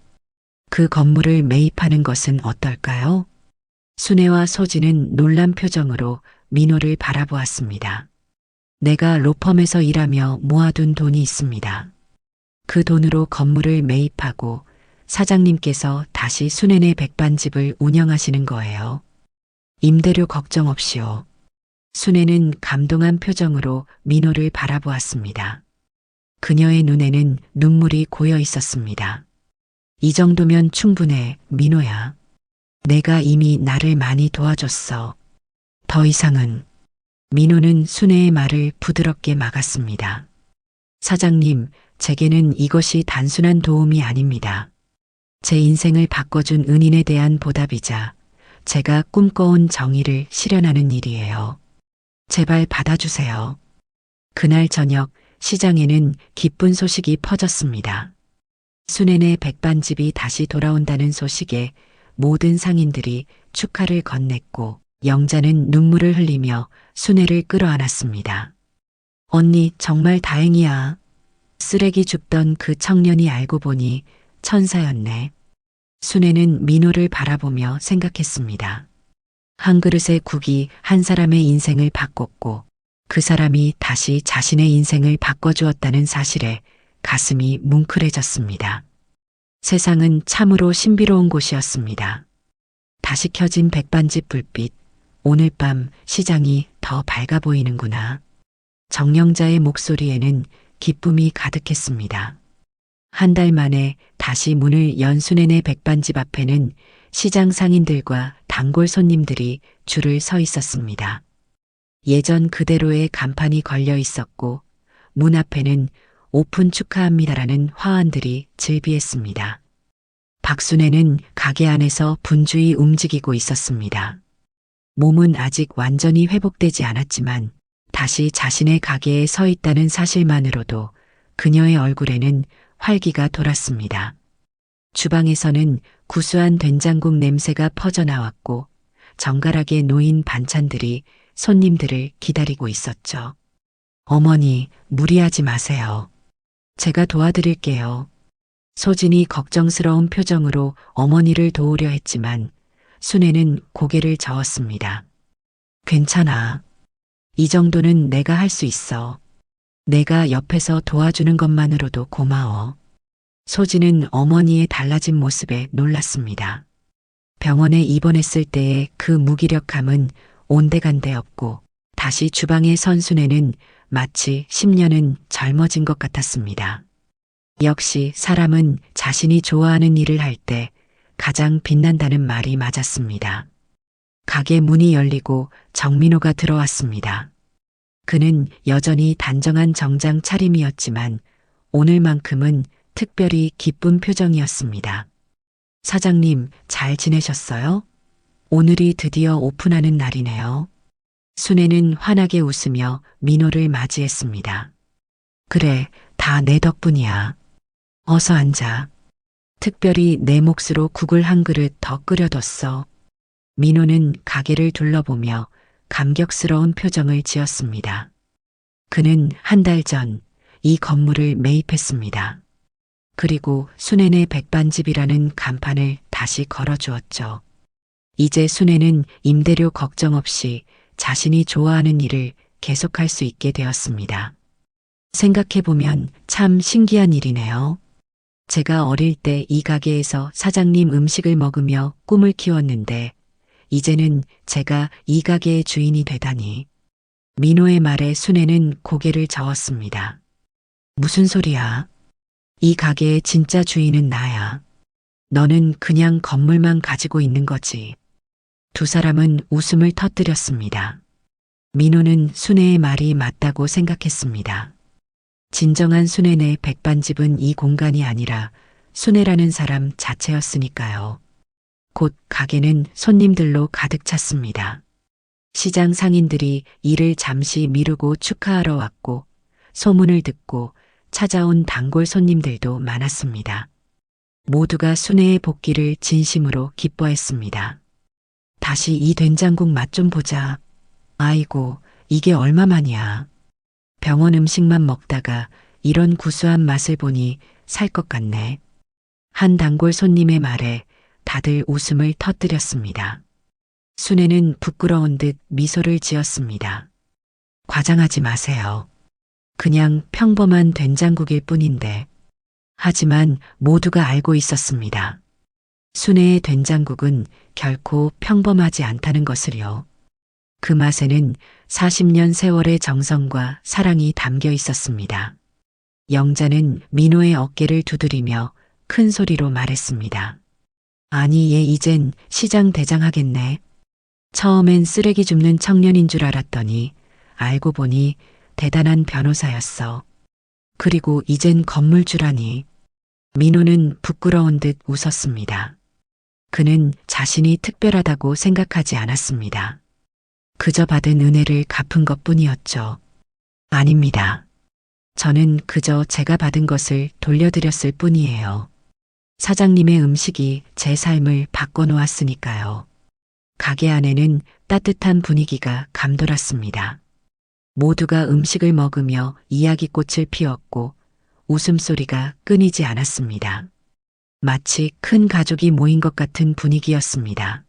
그 건물을 매입하는 것은 어떨까요? 순애와 소진은 놀란 표정으로 민호를 바라보았습니다. 내가 로펌에서 일하며 모아둔 돈이 있습니다. 그 돈으로 건물을 매입하고 사장님께서 다시 순애네 백반집을 운영하시는 거예요. 임대료 걱정 없이요. 순애는 감동한 표정으로 민호를 바라보았습니다. 그녀의 눈에는 눈물이 고여 있었습니다. 이 정도면 충분해, 민호야. 내가 이미 나를 많이 도와줬어. 더 이상은. 민호는 순애의 말을 부드럽게 막았습니다. 사장님, 제게는 이것이 단순한 도움이 아닙니다. 제 인생을 바꿔준 은인에 대한 보답이자 제가 꿈꿔온 정의를 실현하는 일이에요. 제발 받아주세요. 그날 저녁 시장에는 기쁜 소식이 퍼졌습니다. 순애네 백반집이 다시 돌아온다는 소식에 모든 상인들이 축하를 건넸고 영자는 눈물을 흘리며 순애를 끌어안았습니다. 언니 정말 다행이야. 쓰레기 줍던 그 청년이 알고 보니 천사였네. 순애는 민호를 바라보며 생각했습니다. 한 그릇의 국이 한 사람의 인생을 바꿨고 그 사람이 다시 자신의 인생을 바꿔주었다는 사실에 가슴이 뭉클해졌습니다. 세상은 참으로 신비로운 곳이었습니다. 다시 켜진 백반집 불빛, 오늘 밤 시장이 더 밝아 보이는구나. 정영자의 목소리에는 기쁨이 가득했습니다. 한 달 만에 다시 문을 연 순애네 백반집 앞에는 시장 상인들과 단골 손님들이 줄을 서 있었습니다. 예전 그대로의 간판이 걸려 있었고 문 앞에는 오픈 축하합니다라는 화환들이 즐비했습니다. 박순애는 가게 안에서 분주히 움직이고 있었습니다. 몸은 아직 완전히 회복되지 않았지만 다시 자신의 가게에 서 있다는 사실만으로도 그녀의 얼굴에는 활기가 돌았습니다. 주방에서는 구수한 된장국 냄새가 퍼져나왔고 정갈하게 놓인 반찬들이 손님들을 기다리고 있었죠. 어머니, 무리하지 마세요. 제가 도와드릴게요. 소진이 걱정스러운 표정으로 어머니를 도우려 했지만 순애는 고개를 저었습니다. 괜찮아. 이 정도는 내가 할 수 있어. 내가 옆에서 도와주는 것만으로도 고마워. 소진은 어머니의 달라진 모습에 놀랐습니다. 병원에 입원했을 때의 그 무기력함은 온데간데 없고 다시 주방에 선 순애는 마치 10년은 젊어진 것 같았습니다. 역시 사람은 자신이 좋아하는 일을 할 때 가장 빛난다는 말이 맞았습니다. 가게 문이 열리고 정민호가 들어왔습니다. 그는 여전히 단정한 정장 차림이었지만 오늘만큼은 특별히 기쁜 표정이었습니다. 사장님, 잘 지내셨어요? 오늘이 드디어 오픈하는 날이네요. 순애는 환하게 웃으며 민호를 맞이했습니다. 그래, 다 내 덕분이야. 어서 앉아. 특별히 내 몫으로 국을 한 그릇 더 끓여뒀어. 민호는 가게를 둘러보며 감격스러운 표정을 지었습니다. 그는 한 달 전 이 건물을 매입했습니다. 그리고 순애네 백반집이라는 간판을 다시 걸어주었죠. 이제 순애는 임대료 걱정 없이 자신이 좋아하는 일을 계속할 수 있게 되었습니다. 생각해보면 참 신기한 일이네요. 제가 어릴 때 이 가게에서 사장님 음식을 먹으며 꿈을 키웠는데 이제는 제가 이 가게의 주인이 되다니. 민호의 말에 순애는 고개를 저었습니다. 무슨 소리야? 이 가게의 진짜 주인은 나야. 너는 그냥 건물만 가지고 있는 거지. 두 사람은 웃음을 터뜨렸습니다. 민호는 순애의 말이 맞다고 생각했습니다. 진정한 순애네 백반집은 이 공간이 아니라 순애라는 사람 자체였으니까요. 곧 가게는 손님들로 가득 찼습니다. 시장 상인들이 일을 잠시 미루고 축하하러 왔고 소문을 듣고 찾아온 단골 손님들도 많았습니다. 모두가 순애의 복귀를 진심으로 기뻐했습니다. 다시 이 된장국 맛 좀 보자. 아이고, 이게 얼마만이야. 병원 음식만 먹다가 이런 구수한 맛을 보니 살 것 같네. 한 단골 손님의 말에 다들 웃음을 터뜨렸습니다. 순애는 부끄러운 듯 미소를 지었습니다. 과장하지 마세요. 그냥 평범한 된장국일 뿐인데. 하지만 모두가 알고 있었습니다. 순애의 된장국은 결코 평범하지 않다는 것을요. 그 맛에는 40년 세월의 정성과 사랑이 담겨 있었습니다. 영자는 민호의 어깨를 두드리며 큰 소리로 말했습니다. 아니, 얘 이젠 시장 대장 하겠네. 처음엔 쓰레기 줍는 청년인 줄 알았더니 알고 보니 대단한 변호사였어. 그리고 이젠 건물주라니. 민호는 부끄러운 듯 웃었습니다. 그는 자신이 특별하다고 생각하지 않았습니다. 그저 받은 은혜를 갚은 것뿐이었죠. 아닙니다. 저는 그저 제가 받은 것을 돌려드렸을 뿐이에요. 사장님의 음식이 제 삶을 바꿔놓았으니까요. 가게 안에는 따뜻한 분위기가 감돌았습니다. 모두가 음식을 먹으며 이야기꽃을 피웠고 웃음소리가 끊이지 않았습니다. 마치 큰 가족이 모인 것 같은 분위기였습니다.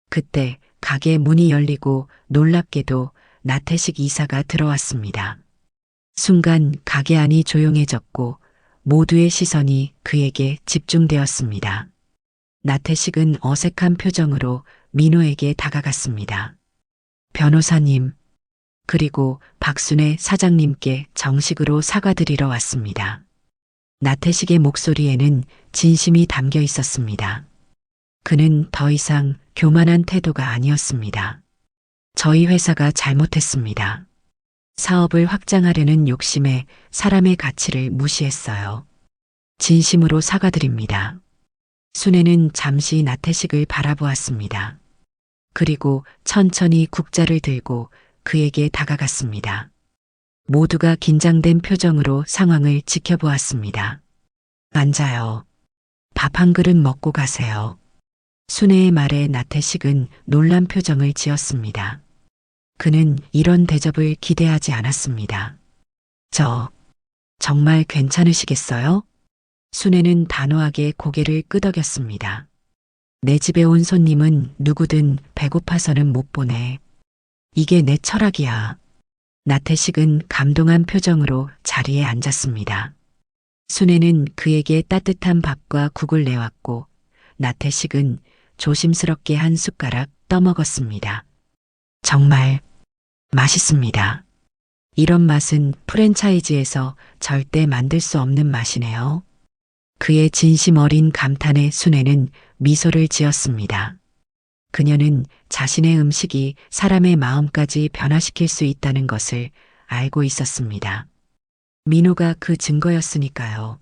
그때 가게 문이 열리고 놀랍게도 나태식 이사가 들어왔습니다. 순간 가게 안이 조용해졌고 모두의 시선이 그에게 집중되었습니다. 나태식은 어색한 표정으로 민호에게 다가갔습니다. 변호사님, 그리고 박순애 사장님께 정식으로 사과드리러 왔습니다. 나태식의 목소리에는 진심이 담겨 있었습니다. 그는 더 이상 교만한 태도가 아니었습니다. 저희 회사가 잘못했습니다. 사업을 확장하려는 욕심에 사람의 가치를 무시했어요. 진심으로 사과드립니다. 순애는 잠시 나태식을 바라보았습니다. 그리고 천천히 국자를 들고 그에게 다가갔습니다. 모두가 긴장된 표정으로 상황을 지켜보았습니다. 앉아요. 밥 한 그릇 먹고 가세요. 순애의 말에 나태식은 놀란 표정을 지었습니다. 그는 이런 대접을 기대하지 않았습니다. 정말 괜찮으시겠어요? 순애는 단호하게 고개를 끄덕였습니다. 내 집에 온 손님은 누구든 배고파서는 못 보내. 이게 내 철학이야. 나태식은 감동한 표정으로 자리에 앉았습니다. 순애는 그에게 따뜻한 밥과 국을 내왔고 나태식은 조심스럽게 한 숟가락 떠먹었습니다. 정말 맛있습니다. 이런 맛은 프랜차이즈에서 절대 만들 수 없는 맛이네요. 그의 진심 어린 감탄에 순애는 미소를 지었습니다. 그녀는 자신의 음식이 사람의 마음까지 변화시킬 수 있다는 것을 알고 있었습니다. 민호가 그 증거였으니까요.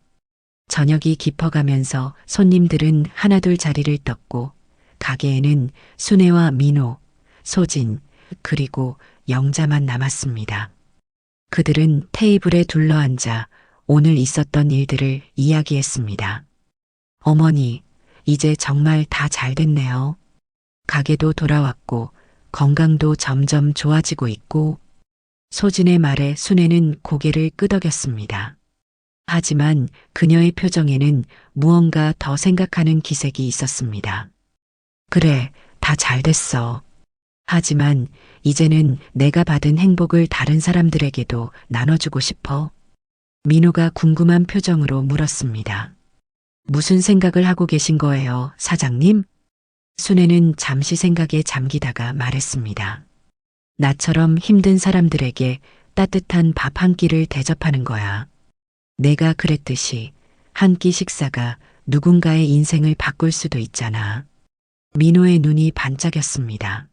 저녁이 깊어가면서 손님들은 하나둘 자리를 떴고 가게에는 순애와 민호, 소진, 그리고 영자만 남았습니다. 그들은 테이블에 둘러앉아 오늘 있었던 일들을 이야기했습니다. 어머니, 이제 정말 다 잘 됐네요. 가게도 돌아왔고 건강도 점점 좋아지고 있고 소진의 말에 순애는 고개를 끄덕였습니다. 하지만 그녀의 표정에는 무언가 더 생각하는 기색이 있었습니다. 그래, 다 잘 됐어. 하지만 이제는 내가 받은 행복을 다른 사람들에게도 나눠주고 싶어. 민호가 궁금한 표정으로 물었습니다. 무슨 생각을 하고 계신 거예요, 사장님? 순애는 잠시 생각에 잠기다가 말했습니다. 나처럼 힘든 사람들에게 따뜻한 밥 한 끼를 대접하는 거야. 내가 그랬듯이 한 끼 식사가 누군가의 인생을 바꿀 수도 있잖아. 민호의 눈이 반짝였습니다.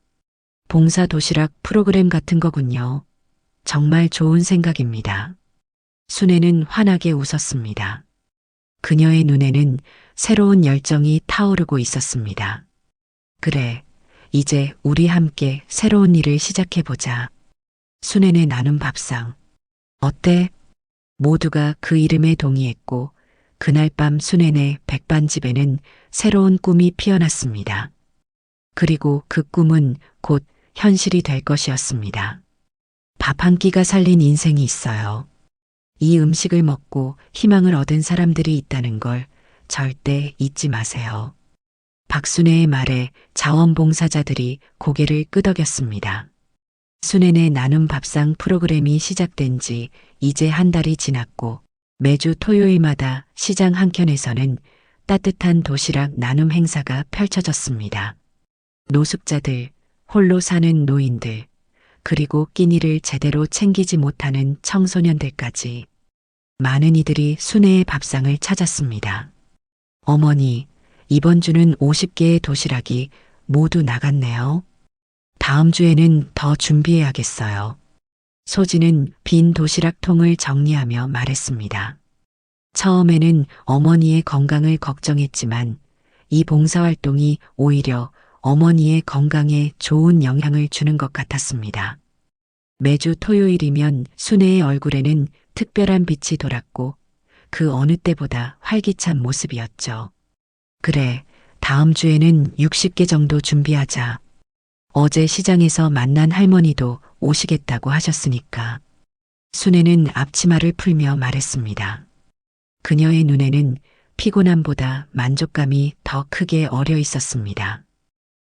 봉사 도시락 프로그램 같은 거군요. 정말 좋은 생각입니다. 순애는 환하게 웃었습니다. 그녀의 눈에는 새로운 열정이 타오르고 있었습니다. 그래, 이제 우리 함께 새로운 일을 시작해보자. 순애네 나눔 밥상. 어때? 모두가 그 이름에 동의했고 그날 밤 순애네 백반집에는 새로운 꿈이 피어났습니다. 그리고 그 꿈은 곧 현실이 될 것이었습니다. 밥 한 끼가 살린 인생이 있어요. 이 음식을 먹고 희망을 얻은 사람들이 있다는 걸 절대 잊지 마세요. 박순애의 말에 자원봉사자들이 고개를 끄덕였습니다. 순애네 나눔 밥상 프로그램이 시작된 지 이제 한 달이 지났고 매주 토요일마다 시장 한켠에서는 따뜻한 도시락 나눔 행사가 펼쳐졌습니다. 노숙자들, 홀로 사는 노인들, 그리고 끼니를 제대로 챙기지 못하는 청소년들까지 많은 이들이 순애의 밥상을 찾았습니다. 어머니, 이번 주는 50개의 도시락이 모두 나갔네요. 다음 주에는 더 준비해야겠어요. 소진은 빈 도시락통을 정리하며 말했습니다. 처음에는 어머니의 건강을 걱정했지만 이 봉사활동이 오히려 어머니의 건강에 좋은 영향을 주는 것 같았습니다. 매주 토요일이면 순애의 얼굴에는 특별한 빛이 돌았고 그 어느 때보다 활기찬 모습이었죠. 그래, 다음 주에는 60개 정도 준비하자. 어제 시장에서 만난 할머니도 오시겠다고 하셨으니까. 순애는 앞치마를 풀며 말했습니다. 그녀의 눈에는 피곤함보다 만족감이 더 크게 어려 있었습니다.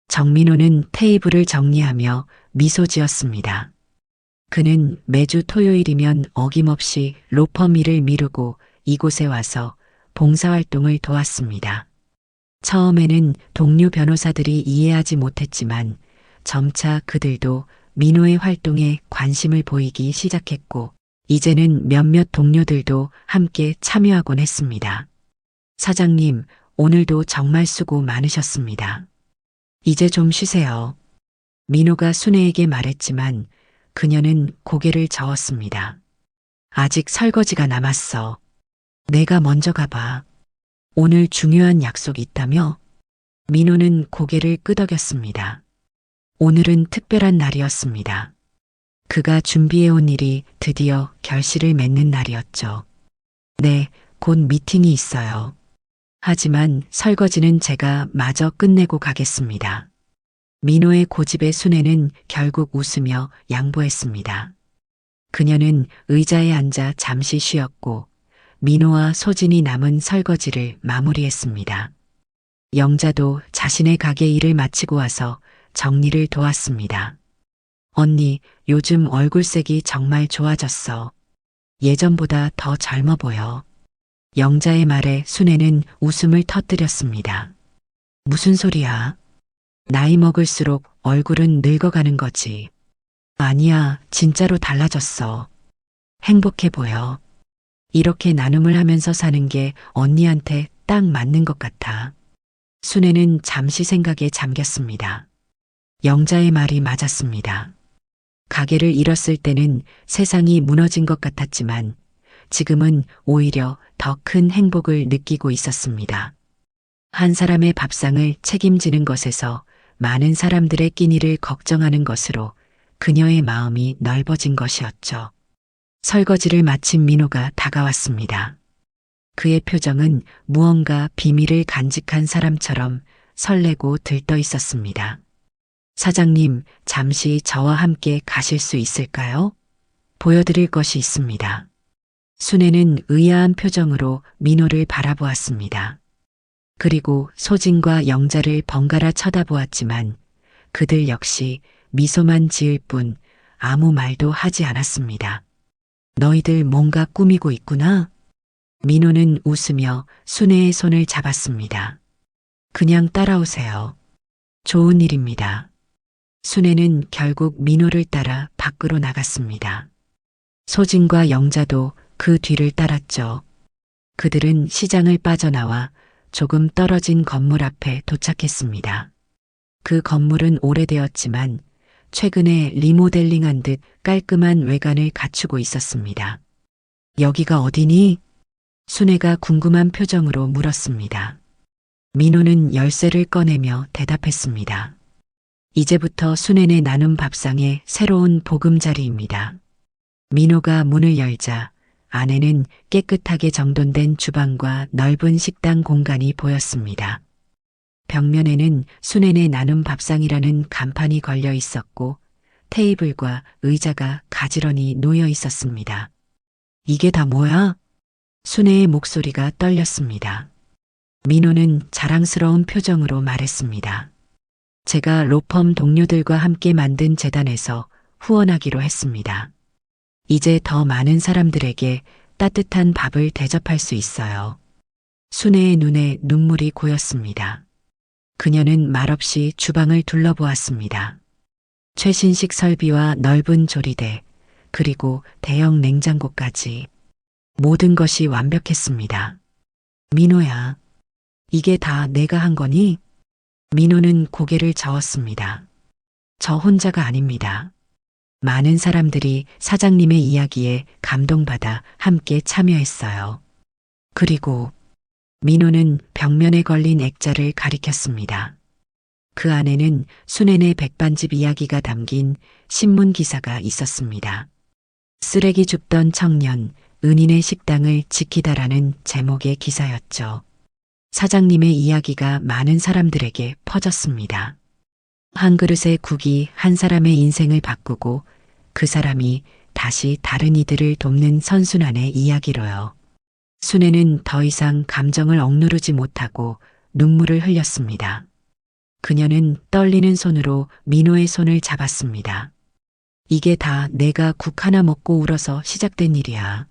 정민호는 테이블을 정리하며 미소 지었습니다. 그는 매주 토요일이면 어김없이 로펌 일을 미루고 이곳에 와서 봉사활동을 도왔습니다. 처음에는 동료 변호사들이 이해하지 못했지만 점차 그들도 민호의 활동에 관심을 보이기 시작했고 이제는 몇몇 동료들도 함께 참여하곤 했습니다. 사장님, 오늘도 정말 수고 많으셨습니다. 이제 좀 쉬세요. 민호가 순애에게 말했지만 그녀는 고개를 저었습니다. 아직 설거지가 남았어. 내가 먼저 가봐. 오늘 중요한 약속이 있다며? 민호는 고개를 끄덕였습니다. 오늘은 특별한 날이었습니다. 그가 준비해온 일이 드디어 결실을 맺는 날이었죠. 네, 곧 미팅이 있어요. 하지만 설거지는 제가 마저 끝내고 가겠습니다. 민호의 고집에 순애는 결국 웃으며 양보했습니다. 그녀는 의자에 앉아 잠시 쉬었고 민호와 소진이 남은 설거지를 마무리했습니다. 영자도 자신의 가게 일을 마치고 와서 정리를 도왔습니다. 언니, 요즘 얼굴색이 정말 좋아졌어. 예전보다 더 젊어 보여. 영자의 말에 순애는 웃음을 터뜨렸습니다. 무슨 소리야? 나이 먹을수록 얼굴은 늙어가는 거지. 아니야, 진짜로 달라졌어. 행복해 보여. 이렇게 나눔을 하면서 사는 게 언니한테 딱 맞는 것 같아. 순애는 잠시 생각에 잠겼습니다. 영자의 말이 맞았습니다. 가게를 잃었을 때는 세상이 무너진 것 같았지만 지금은 오히려 더 큰 행복을 느끼고 있었습니다. 한 사람의 밥상을 책임지는 것에서 많은 사람들의 끼니를 걱정하는 것으로 그녀의 마음이 넓어진 것이었죠. 설거지를 마친 민호가 다가왔습니다. 그의 표정은 무언가 비밀을 간직한 사람처럼 설레고 들떠 있었습니다. 사장님, 잠시 저와 함께 가실 수 있을까요? 보여드릴 것이 있습니다. 순애는 의아한 표정으로 민호를 바라보았습니다. 그리고 소진과 영자를 번갈아 쳐다보았지만 그들 역시 미소만 지을 뿐 아무 말도 하지 않았습니다. 너희들 뭔가 꾸미고 있구나? 민호는 웃으며 순애의 손을 잡았습니다. 그냥 따라오세요. 좋은 일입니다. 순애는 결국 민호를 따라 밖으로 나갔습니다. 소진과 영자도 그 뒤를 따랐죠. 그들은 시장을 빠져나와 조금 떨어진 건물 앞에 도착했습니다. 그 건물은 오래되었지만 최근에 리모델링한 듯 깔끔한 외관을 갖추고 있었습니다. 여기가 어디니? 순애가 궁금한 표정으로 물었습니다. 민호는 열쇠를 꺼내며 대답했습니다. 이제부터 순애네 나눔 밥상의 새로운 보금자리입니다. 민호가 문을 열자 안에는 깨끗하게 정돈된 주방과 넓은 식당 공간이 보였습니다. 벽면에는 순애네 나눔 밥상이라는 간판이 걸려 있었고 테이블과 의자가 가지런히 놓여 있었습니다. 이게 다 뭐야? 순애의 목소리가 떨렸습니다. 민호는 자랑스러운 표정으로 말했습니다. 제가 로펌 동료들과 함께 만든 재단에서 후원하기로 했습니다. 이제 더 많은 사람들에게 따뜻한 밥을 대접할 수 있어요. 순애의 눈에 눈물이 고였습니다. 그녀는 말없이 주방을 둘러보았습니다. 최신식 설비와 넓은 조리대, 그리고 대형 냉장고까지 모든 것이 완벽했습니다. 민호야, 이게 다 내가 한 거니? 민호는 고개를 저었습니다. 저 혼자가 아닙니다. 많은 사람들이 사장님의 이야기에 감동받아 함께 참여했어요. 그리고 민호는 벽면에 걸린 액자를 가리켰습니다. 그 안에는 순애네 백반집 이야기가 담긴 신문 기사가 있었습니다. 쓰레기 줍던 청년, 은인의 식당을 지키다라는 제목의 기사였죠. 사장님의 이야기가 많은 사람들에게 퍼졌습니다. 한 그릇의 국이 한 사람의 인생을 바꾸고 그 사람이 다시 다른 이들을 돕는 선순환의 이야기로요. 순애는 더 이상 감정을 억누르지 못하고 눈물을 흘렸습니다. 그녀는 떨리는 손으로 민호의 손을 잡았습니다. 이게 다 내가 국 하나 먹고 울어서 시작된 일이야.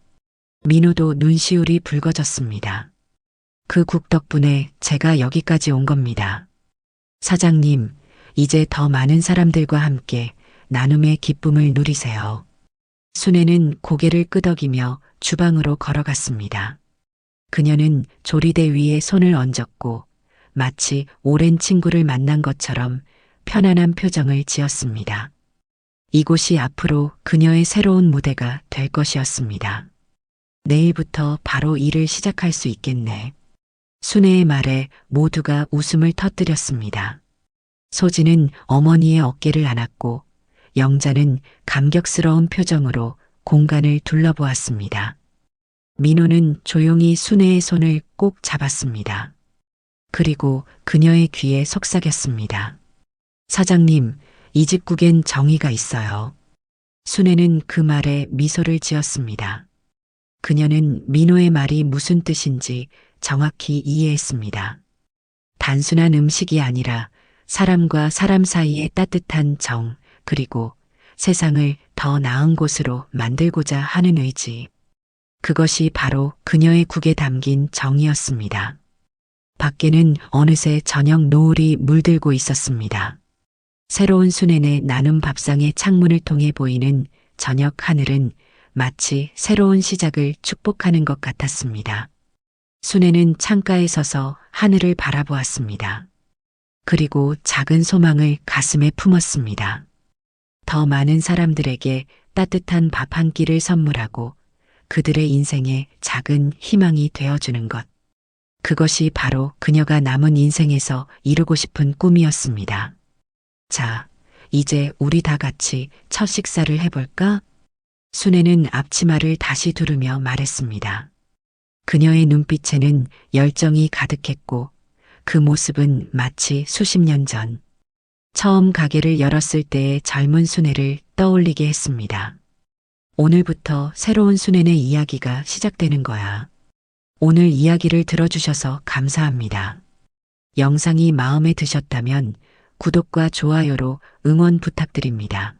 민호도 눈시울이 붉어졌습니다. 그 국 덕분에 제가 여기까지 온 겁니다. 사장님, 이제 더 많은 사람들과 함께 나눔의 기쁨을 누리세요. 순애는 고개를 끄덕이며 주방으로 걸어갔습니다. 그녀는 조리대 위에 손을 얹었고 마치 오랜 친구를 만난 것처럼 편안한 표정을 지었습니다. 이곳이 앞으로 그녀의 새로운 무대가 될 것이었습니다. 내일부터 바로 일을 시작할 수 있겠네. 순애의 말에 모두가 웃음을 터뜨렸습니다. 소진은 어머니의 어깨를 안았고 영자는 감격스러운 표정으로 공간을 둘러보았습니다. 민호는 조용히 순애의 손을 꼭 잡았습니다. 그리고 그녀의 귀에 속삭였습니다. 사장님, 이 집국엔 정의가 있어요. 순애는 그 말에 미소를 지었습니다. 그녀는 민호의 말이 무슨 뜻인지 정확히 이해했습니다. 단순한 음식이 아니라 사람과 사람 사이의 따뜻한 정, 그리고 세상을 더 나은 곳으로 만들고자 하는 의지. 그것이 바로 그녀의 국에 담긴 정이었습니다. 밖에는 어느새 저녁 노을이 물들고 있었습니다. 새로운 수년의 나눔 밥상의 창문을 통해 보이는 저녁 하늘은 마치 새로운 시작을 축복하는 것 같았습니다. 순애는 창가에 서서 하늘을 바라보았습니다. 그리고 작은 소망을 가슴에 품었습니다. 더 많은 사람들에게 따뜻한 밥 한 끼를 선물하고 그들의 인생에 작은 희망이 되어주는 것. 그것이 바로 그녀가 남은 인생에서 이루고 싶은 꿈이었습니다. 자, 이제 우리 다 같이 첫 식사를 해볼까? 순애는 앞치마를 다시 두르며 말했습니다. 그녀의 눈빛에는 열정이 가득했고 그 모습은 마치 수십 년 전 처음 가게를 열었을 때의 젊은 순애를 떠올리게 했습니다. 오늘부터 새로운 순애의 이야기가 시작되는 거야. 오늘 이야기를 들어주셔서 감사합니다. 영상이 마음에 드셨다면 구독과 좋아요로 응원 부탁드립니다.